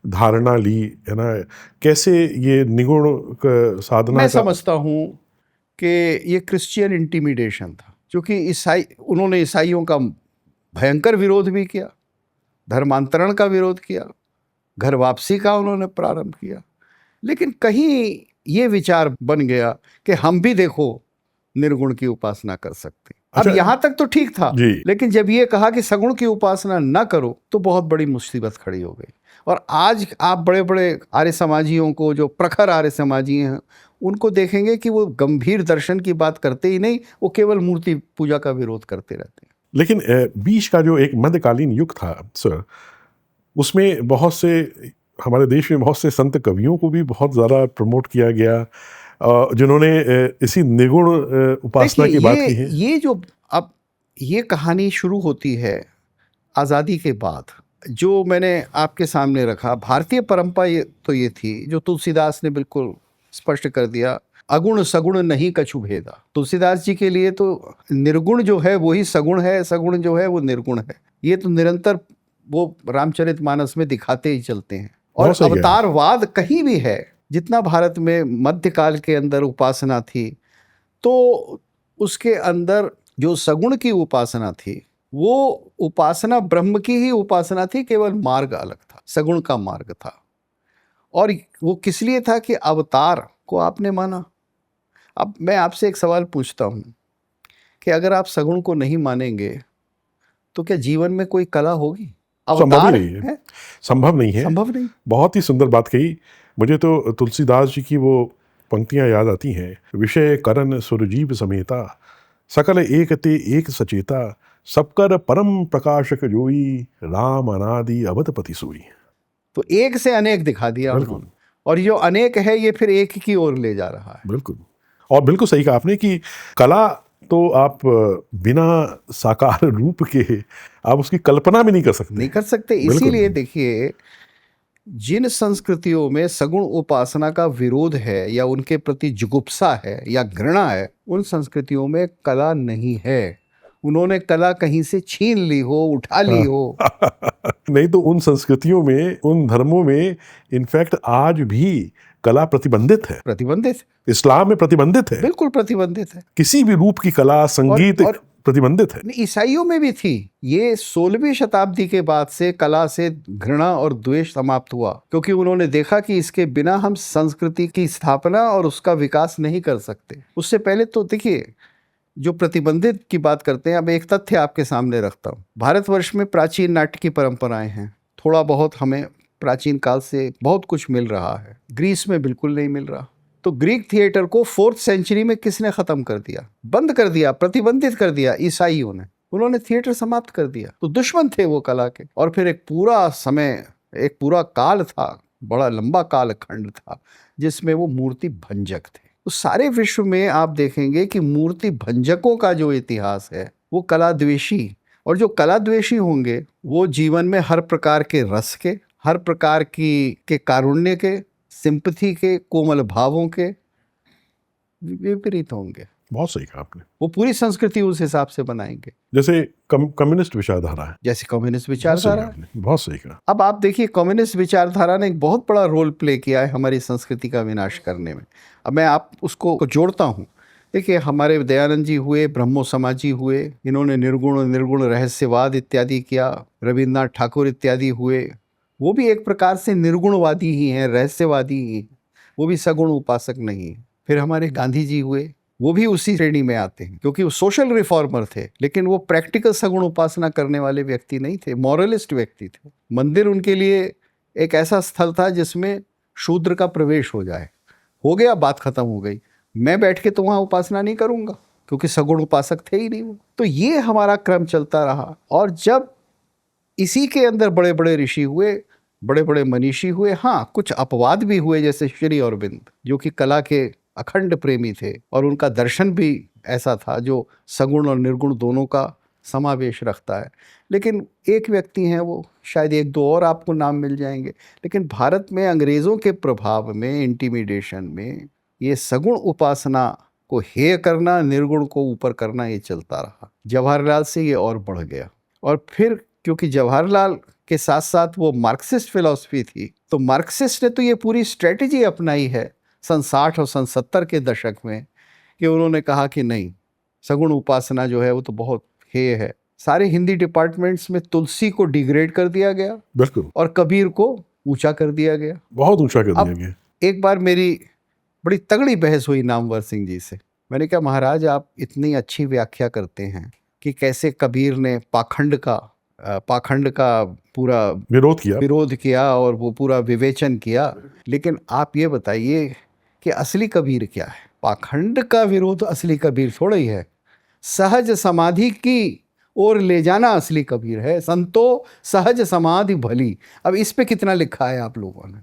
धारणा ली है ना, कैसे ये निगुण साधना मैं का? समझता हूँ कि ये क्रिश्चियन इंटिमिडेशन था, क्योंकि उन्होंने ईसाइयों का भयंकर विरोध भी किया, धर्मांतरण का विरोध किया, घर वापसी का उन्होंने प्रारंभ किया। लेकिन कहीं ये विचार बन गया कि हम भी देखो निर्गुण की उपासना कर सकते हैं। अब यहाँ तक तो ठीक था, लेकिन जब ये कहा कि सगुण की उपासना न करो तो बहुत बड़ी मुसीबत खड़ी हो गई। और आज आप बड़े बड़े आर्य समाजियों को, जो प्रखर आर्य समाजी हैं, उनको देखेंगे कि वो गंभीर दर्शन की बात करते ही नहीं, वो केवल मूर्ति पूजा का विरोध करते रहते हैं। लेकिन बीच का जो एक मध्यकालीन युग था सर, उसमें बहुत से हमारे देश में बहुत से संत कवियों को भी बहुत ज़्यादा प्रमोट किया गया, जिन्होंने इसी निर्गुण उपासना की बात की है। ये जो अब ये कहानी शुरू होती है आज़ादी के बाद, जो मैंने आपके सामने रखा, भारतीय परंपरा ये थी जो तुलसीदास ने बिल्कुल स्पष्ट कर दिया, अगुण सगुण नहीं कछु भेदा। तुलसीदास जी के लिए तो निर्गुण जो है वही सगुण है, सगुण जो है वो निर्गुण है। ये तो निरंतर वो रामचरितमानस में दिखाते ही चलते हैं। और अवतारवाद कहीं भी है, जितना भारत में मध्यकाल के अंदर उपासना थी, तो उसके अंदर जो सगुण की उपासना थी वो उपासना ब्रह्म की ही उपासना थी, केवल मार्ग अलग था, सगुण का मार्ग था। और वो किस लिए था कि अवतार को आपने माना। अब मैं आपसे एक सवाल पूछता हूँ कि अगर आप सगुण को नहीं मानेंगे तो क्या जीवन में कोई कला होगी? संभव ही अवतार नहीं है, संभव नहीं है। संभव नहीं। बहुत ही सुंदर बात कही। मुझे तो तुलसीदास जी की वो पंक्तियां याद आती हैं, विषय करण सुरजीव समेता, सकल एक ते एक सचेता, सबकर परम प्रकाशक जोई, राम अनादि अवधपति सोई। तो एक से अनेक दिखा दिया बिल्कुल। उन्होंने, और जो अनेक है ये फिर एक की ओर ले जा रहा है। बिल्कुल, और बिल्कुल सही कहा आपने कि कला तो आप बिना साकार रूप के आप उसकी कल्पना भी नहीं कर सकते। नहीं कर सकते। बिल्कुल। इसीलिए देखिए, जिन संस्कृतियों में सगुण उपासना का विरोध है या उनके प्रति जुगुप्सा है या घृणा है, उन संस्कृतियों में कला नहीं है। उन्होंने कला कहीं से छीन ली हो, उठा ली हो। नहीं तो उन संस्कृतियों में, उन धर्मों में इनफैक्ट आज भी कला प्रतिबंधित है। प्रतिबंधित, इस्लाम में प्रतिबंधित है। बिल्कुल प्रतिबंधित है। किसी भी रूप की कला, संगीत और प्रतिबंधित है। ईसाइयों में भी थी। ये 16वीं शताब्दी के बाद से कला से घृणा और द्वेष समाप्त हुआ, क्योंकि उन्होंने देखा कि इसके बिना हम संस्कृति की स्थापना और उसका विकास नहीं कर सकते। उससे पहले तो देखिए, जो प्रतिबंधित की बात करते हैं, अब एक तथ्य आपके सामने रखता हूँ। भारतवर्ष में प्राचीन नाट्य की परंपराएं हैं। थोड़ा बहुत हमें प्राचीन काल से बहुत कुछ मिल रहा है। ग्रीस में बिल्कुल नहीं मिल रहा। तो ग्रीक थिएटर को 4th सेंचुरी में किसने खत्म कर दिया? बंद कर दिया, प्रतिबंधित कर दिया ईसाइयों ने। उन्होंने थिएटर समाप्त कर दिया। तो दुश्मन थे वो कला के। और फिर एक पूरा समय, एक पूरा काल था, बड़ा लंबा कालखंड था, जिसमें वो मूर्ति भंजक थे। तो सारे विश्व में आप देखेंगे कि मूर्ति भंजकों का जो इतिहास है वो कलाद्वेषी, और जो कलाद्वेषी होंगे वो जीवन में हर प्रकार के रस के, हर प्रकार के कारुण्य के, सिंपथी के, कोमल भावों के विपरीत होंगे। बहुत सही कहा आपने। वो पूरी संस्कृति उस हिसाब से बनाएंगे, जैसे कम्युनिस्ट विचारधारा है। जैसे कम्युनिस्ट बहुत सही विचारधारा कहा है। आपने, बहुत सही कहा। अब आप देखिए, कम्युनिस्ट विचारधारा ने एक बहुत बड़ा रोल प्ले किया है हमारी संस्कृति का विनाश करने में। अब मैं आप उसको जोड़ता हूँ। देखिए, हमारे दयानंद जी हुए, ब्रह्मो समाजी हुए, इन्होंने निर्गुण रहस्यवाद इत्यादि किया। रविन्द्रनाथ ठाकुर इत्यादि हुए, वो भी एक प्रकार से निर्गुणवादी ही हैं, रहस्यवादी ही हैं, वो भी सगुण उपासक नहीं है। फिर हमारे गांधी जी हुए, वो भी उसी श्रेणी में आते हैं, क्योंकि वो सोशल रिफॉर्मर थे, लेकिन वो प्रैक्टिकल सगुण उपासना करने वाले व्यक्ति नहीं थे, मॉरलिस्ट व्यक्ति थे। मंदिर उनके लिए एक ऐसा स्थल था जिसमें शूद्र का प्रवेश हो जाए, हो गया, बात खत्म हो गई। मैं बैठ के तो वहाँ उपासना नहीं करूँगा, क्योंकि सगुण उपासक थे ही नहीं वो। तो ये हमारा क्रम चलता रहा। और जब इसी के अंदर बड़े बड़े ऋषि हुए, बड़े बड़े मनीषी हुए, हाँ कुछ अपवाद भी हुए, जैसे श्री अरविंद, जो कि कला के अखंड प्रेमी थे, और उनका दर्शन भी ऐसा था जो सगुण और निर्गुण दोनों का समावेश रखता है। लेकिन एक व्यक्ति हैं, वो शायद एक दो और आपको नाम मिल जाएंगे, लेकिन भारत में अंग्रेज़ों के प्रभाव में, इंटिमिडेशन में, ये सगुण उपासना को हेय करना, निर्गुण को ऊपर करना, ये चलता रहा। जवाहरलाल से ये और बढ़ गया। और फिर क्योंकि जवाहरलाल के साथ साथ वो मार्क्सिस्ट फिलॉसफी थी, तो मार्क्सिस्ट ने तो ये पूरी स्ट्रेटजी अपनाई है सन 60 और सन 70 के दशक में, कि उन्होंने कहा कि नहीं, सगुण उपासना जो है वो तो बहुत हेय है। सारे हिंदी डिपार्टमेंट्स में तुलसी को डिग्रेड कर दिया गया, बिल्कुल, और कबीर को ऊंचा कर दिया गया, बहुत ऊंचा कर दिया अब गया। एक बार मेरी बड़ी तगड़ी बहस हुई नामवर सिंह जी से। मैंने कहा, महाराज आप इतनी अच्छी व्याख्या करते हैं कि कैसे कबीर ने पाखंड का पूरा विरोध किया और वो पूरा विवेचन किया, लेकिन आप ये बताइए कि असली कबीर क्या है? पाखंड का विरोध असली कबीर थोड़ा ही है। सहज समाधि की ओर ले जाना असली कबीर है। संतो सहज समाधि भली। अब इस पे कितना लिखा है आप लोगों ने?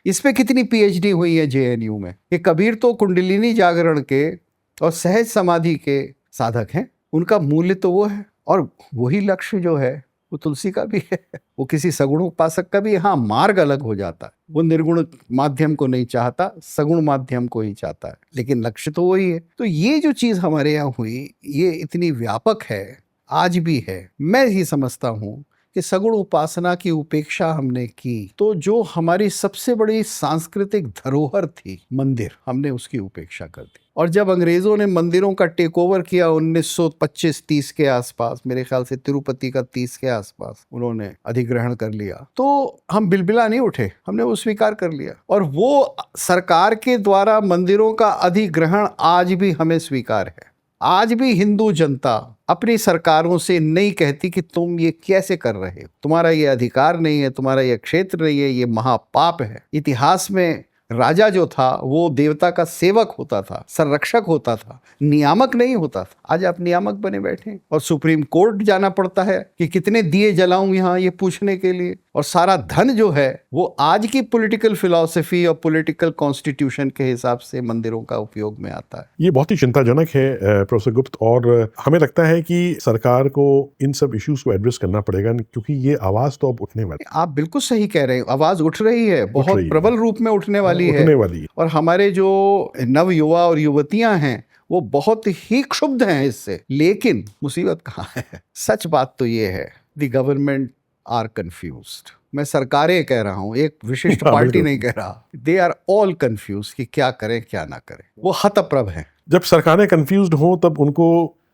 इस पे कितनी PhD हुई है JNU में? कि कबीर तो कुंडलिनी जागरण के और सहज समाधि के साधक हैं। उनका मूल्य तो वो है, और वही लक्ष्य जो है वो तुलसी का भी है, वो किसी सगुण उपासक का भी। हाँ, मार्ग अलग हो जाता है, वो निर्गुण माध्यम को नहीं चाहता, सगुण माध्यम को ही चाहता है, लेकिन लक्ष्य तो वही है। तो ये जो चीज़ हमारे यहाँ हुई, ये इतनी व्यापक है, आज भी है। मैं ही समझता हूँ कि सगुण उपासना की उपेक्षा हमने की तो जो हमारी सबसे बड़ी सांस्कृतिक धरोहर थी मंदिर, हमने उसकी उपेक्षा कर दी। और जब अंग्रेजों ने मंदिरों का टेक ओवर किया 1925-30 के आसपास, मेरे ख्याल से तिरुपति का 30 के आसपास उन्होंने अधिग्रहण कर लिया, तो हम बिलबिला नहीं उठे, हमने वो स्वीकार कर लिया। और वो सरकार के द्वारा मंदिरों का अधिग्रहण आज भी हमें स्वीकार है। आज भी हिंदू जनता अपनी सरकारों से नहीं कहती कि तुम ये कैसे कर रहे हो, तुम्हारा ये अधिकार नहीं है, तुम्हारा ये क्षेत्र नहीं है, ये महापाप है। इतिहास में राजा जो था वो देवता का सेवक होता था, संरक्षक होता था, नियामक नहीं होता था। आज आप नियामक बने बैठे और सुप्रीम कोर्ट जाना पड़ता है कि कितने दिए जलाऊं यहाँ, ये पूछने के लिए। और सारा धन जो है वो आज की पॉलिटिकल फिलॉसफी और पॉलिटिकल कॉन्स्टिट्यूशन के हिसाब से मंदिरों का उपयोग में आता है। ये बहुत ही चिंताजनक है प्रोफेसर गुप्त, और हमें लगता है कि सरकार को इन सब इश्यूज को एड्रेस करना पड़ेगा, क्योंकि ये आवाज तो अब उठने वाली। आप बिल्कुल सही कह रहे हैं, आवाज उठ रही है, बहुत रही है। प्रबल रूप में उठने वाली है। और हमारे जो नव युवा और युवतियां हैं वो बहुत ही क्षुब्ध हैं इससे। लेकिन मुसीबत कहाँ है? सच बात तो ये है, द गवर्नमेंट आर कंफ्यूज्ड। मैं सरकारें कह रहा हूं, एक विशिष्ट पार्टी नहीं कह रहा। दे आर ऑल कंफ्यूज कि क्या करें क्या ना करें, वो हतप्रभ हैं। जब सरकारें कंफ्यूज्ड हों तब उनको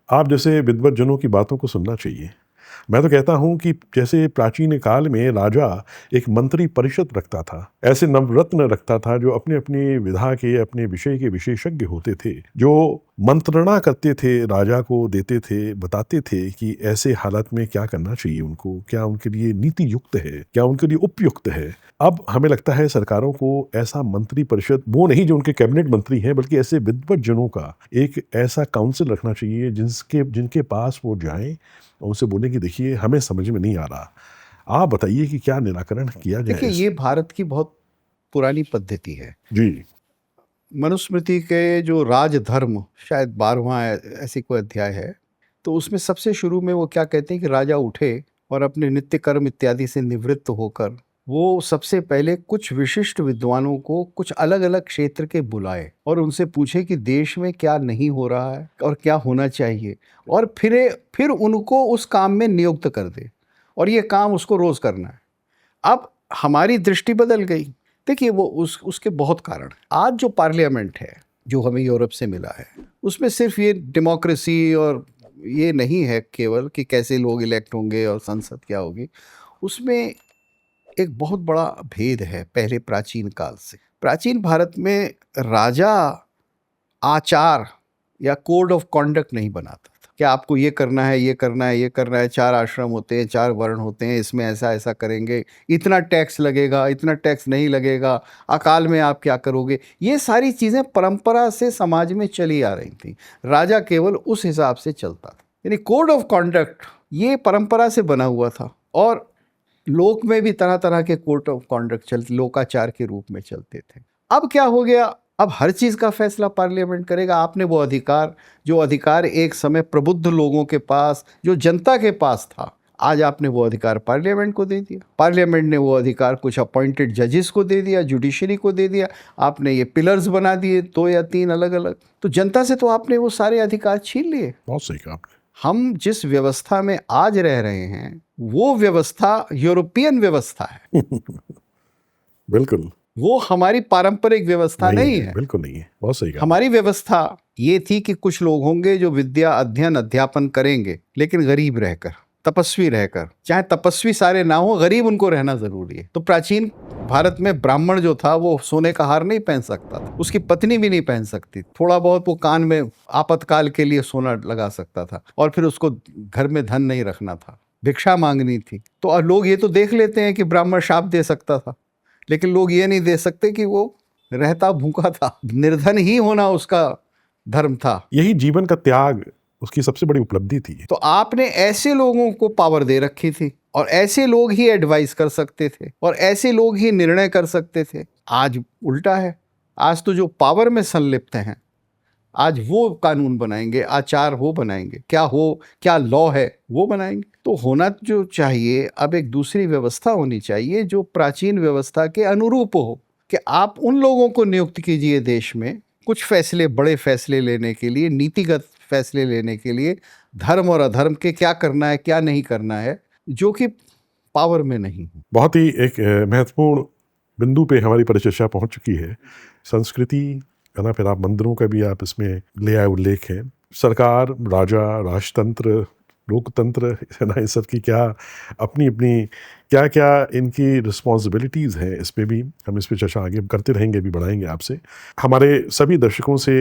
आप जैसे विद्वत जनों की बातों को सुनना चाहिए। मैं तो कहता हूं कि जैसे प्राचीन काल में राजा एक मंत्री परिषद रखता था, ऐसे नवरत्न रखता था जो अपने अपने विधा के, अपने विषय के विशेषज्ञ होते थे, जो मंत्रणा करते थे, राजा को देते थे, बताते थे कि ऐसे हालत में क्या करना चाहिए उनको, क्या उनके लिए नीति युक्त है, क्या उनके लिए उपयुक्त है। अब हमें लगता है सरकारों को ऐसा मंत्री परिषद, वो नहीं जो उनके कैबिनेट मंत्री हैं, बल्कि ऐसे विद्वत जनों का एक ऐसा काउंसिल रखना चाहिए जिनके पास वो जाएं और उनसे बोले कि देखिए हमें समझ में नहीं आ रहा, आप बताइए कि क्या निराकरण किया जाए। देखिए ये भारत की बहुत पुरानी पद्धति है जी। मनुस्मृति के जो राजधर्म, शायद 12वां ऐसी कोई अध्याय है, तो उसमें सबसे शुरू में वो क्या कहते हैं कि राजा उठे और अपने नित्य कर्म इत्यादि से निवृत्त होकर वो सबसे पहले कुछ विशिष्ट विद्वानों को कुछ अलग अलग क्षेत्र के बुलाए और उनसे पूछे कि देश में क्या नहीं हो रहा है और क्या होना चाहिए, और फिर उनको उस काम में नियुक्त कर दे, और ये काम उसको रोज करना है। अब हमारी दृष्टि बदल गई। देखिए वो उसके बहुत कारण। आज जो पार्लियामेंट है जो हमें यूरोप से मिला है, उसमें सिर्फ ये डेमोक्रेसी और ये नहीं है केवल कि कैसे लोग इलेक्ट होंगे और संसद क्या होगी, उसमें एक बहुत बड़ा भेद है पहले प्राचीन काल से। प्राचीन भारत में राजा आचार या कोड ऑफ कॉन्डक्ट नहीं बनाता था कि आपको ये करना है, ये करना है, ये करना है। 4 आश्रम होते हैं, 4 वर्ण होते हैं, इसमें ऐसा ऐसा करेंगे, इतना टैक्स लगेगा, इतना टैक्स नहीं लगेगा, अकाल में आप क्या करोगे। ये सारी चीज़ें परंपरा से समाज में चली आ रही थी। राजा केवल उस हिसाब से चलता था, यानी कोड ऑफ कॉन्डक्ट ये परंपरा से बना हुआ था। और लोक में भी तरह तरह के कोड ऑफ कॉन्डक्ट चलते, लोकाचार के रूप में चलते थे। अब क्या हो गया, अब हर चीज़ का फैसला पार्लियामेंट करेगा। आपने वो अधिकार एक समय प्रबुद्ध लोगों के पास, जो जनता के पास था, आज आपने वो अधिकार पार्लियामेंट को दे दिया। पार्लियामेंट ने वो अधिकार कुछ अपॉइंटेड जजेस को दे दिया, जुडिशरी को दे दिया। आपने ये पिलर्स बना दिए 2 या 3 अलग अलग। तो जनता से तो आपने वो सारे अधिकार छीन लिए। बहुत सही कहा आपने। हम जिस व्यवस्था में आज रह रहे हैं वो व्यवस्था यूरोपियन व्यवस्था है। बिल्कुल, वो हमारी पारंपरिक व्यवस्था नहीं है। बिल्कुल नहीं है, बहुत सही कहा। हमारी व्यवस्था ये थी कि कुछ लोग होंगे जो विद्या अध्ययन अध्यापन करेंगे, लेकिन गरीब रहकर, तपस्वी रहकर। चाहे तपस्वी सारे ना हो, गरीब उनको रहना जरूरी है। तो प्राचीन भारत में ब्राह्मण जो था वो सोने का हार नहीं पहन सकता था, उसकी पत्नी भी नहीं पहन सकती। थोड़ा बहुत वो कान में आपातकाल के लिए सोना लगा सकता था, और फिर उसको घर में धन नहीं रखना था, भिक्षा मांगनी थी। तो लोग ये तो देख लेते हैं कि ब्राह्मण शाप दे सकता था, लेकिन लोग ये नहीं दे सकते कि वो रहता भूखा था। निर्धन ही होना उसका धर्म था। यही जीवन का त्याग उसकी सबसे बड़ी उपलब्धि थी। तो आपने ऐसे लोगों को पावर दे रखी थी, और ऐसे लोग ही एडवाइस कर सकते थे, और ऐसे लोग ही निर्णय कर सकते थे। आज उल्टा है। आज तो जो पावर में संलिप्त हैं, आज वो कानून बनाएंगे, आचार वो बनाएंगे, क्या लॉ है वो बनाएंगे। तो होना जो चाहिए, अब एक दूसरी व्यवस्था होनी चाहिए जो प्राचीन व्यवस्था के अनुरूप हो, कि आप उन लोगों को नियुक्त कीजिए देश में कुछ फैसले, बड़े फैसले लेने के लिए, नीतिगत फैसले लेने के लिए, धर्म और अधर्म के क्या करना है क्या नहीं करना है, जो कि पावर में नहीं हूँ। बहुत ही एक महत्वपूर्ण बिंदु पे हमारी परिचर्चा पहुंच चुकी है। संस्कृति है ना, फिर आप मंदिरों का भी आप इसमें ले आए उल्लेख है। सरकार, राजा, राजतंत्र, लोकतंत्र है ना, इन सब की क्या अपनी अपनी क्या क्या इनकी रिस्पॉन्सिबिलिटीज़ हैं, इस पे भी हम इस पे चर्चा आगे करते रहेंगे, भी बढ़ाएंगे आपसे। हमारे सभी दर्शकों से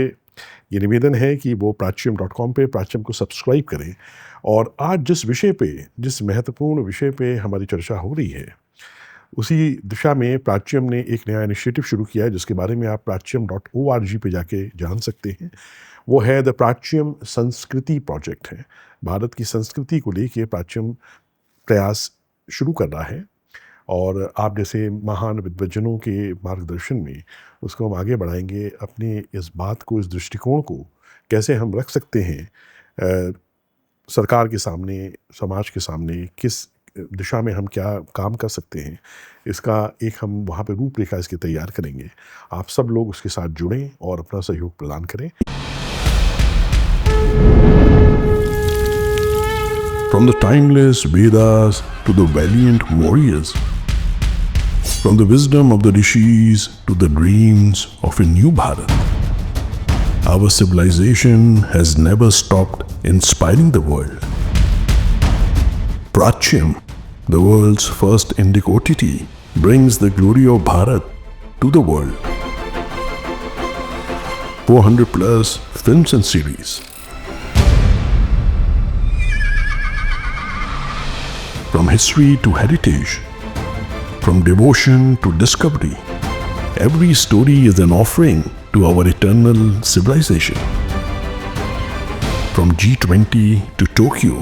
ये निवेदन है कि वो प्राच्यम.com पे प्राच्यम को सब्सक्राइब करें। और आज जिस विषय पे, जिस महत्वपूर्ण विषय पे हमारी चर्चा हो रही है, उसी दिशा में प्राच्यम ने एक नया इनिशिएटिव शुरू किया है, जिसके बारे में आप प्राच्यम.org पे जाके जान सकते हैं। वो है द प्राच्यम संस्कृति प्रोजेक्ट है। भारत की संस्कृति को लेके प्राच्यम प्रयास शुरू कर रहा है, और आप जैसे महान विद्वज्जनों के मार्गदर्शन में उसको हम आगे बढ़ाएंगे। अपने इस बात को, इस दृष्टिकोण को कैसे हम रख सकते हैं सरकार के सामने, समाज के सामने, किस दिशा में हम क्या काम कर सकते हैं, इसका एक हम वहाँ पे रूपरेखा इसकी तैयार करेंगे। आप सब लोग उसके साथ जुड़ें और अपना सहयोग प्रदान करें। From the timeless Vedas to the valiant warriors, from the wisdom of the rishis to the dreams of a new Bharat, our civilization has never stopped inspiring the world. Pracyam, the world's first Indic OTT, brings the glory of Bharat to the world. 400 plus films and series. From history to heritage, from devotion to discovery, every story is an offering to our eternal civilization. From G20 to Tokyo,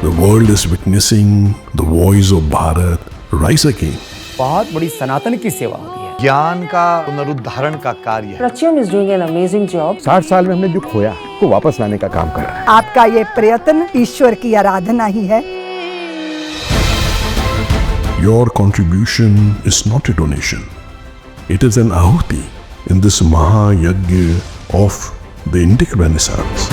the world is witnessing the voice of Bharat rise again. बहुत बड़ी सनातन की सेवा हो रही है। ज्ञान का पुनरुद्धारण का कार्य है। Pracyam is doing an amazing job. 60 साल में हमने जो खोया को वापस लाने का काम कर रहा है। आपका ये प्रयत्न ईश्वर की आराधना ही है। Your contribution is not a donation. It is an ahuti in this Mahayagya of the Indic Renaissance.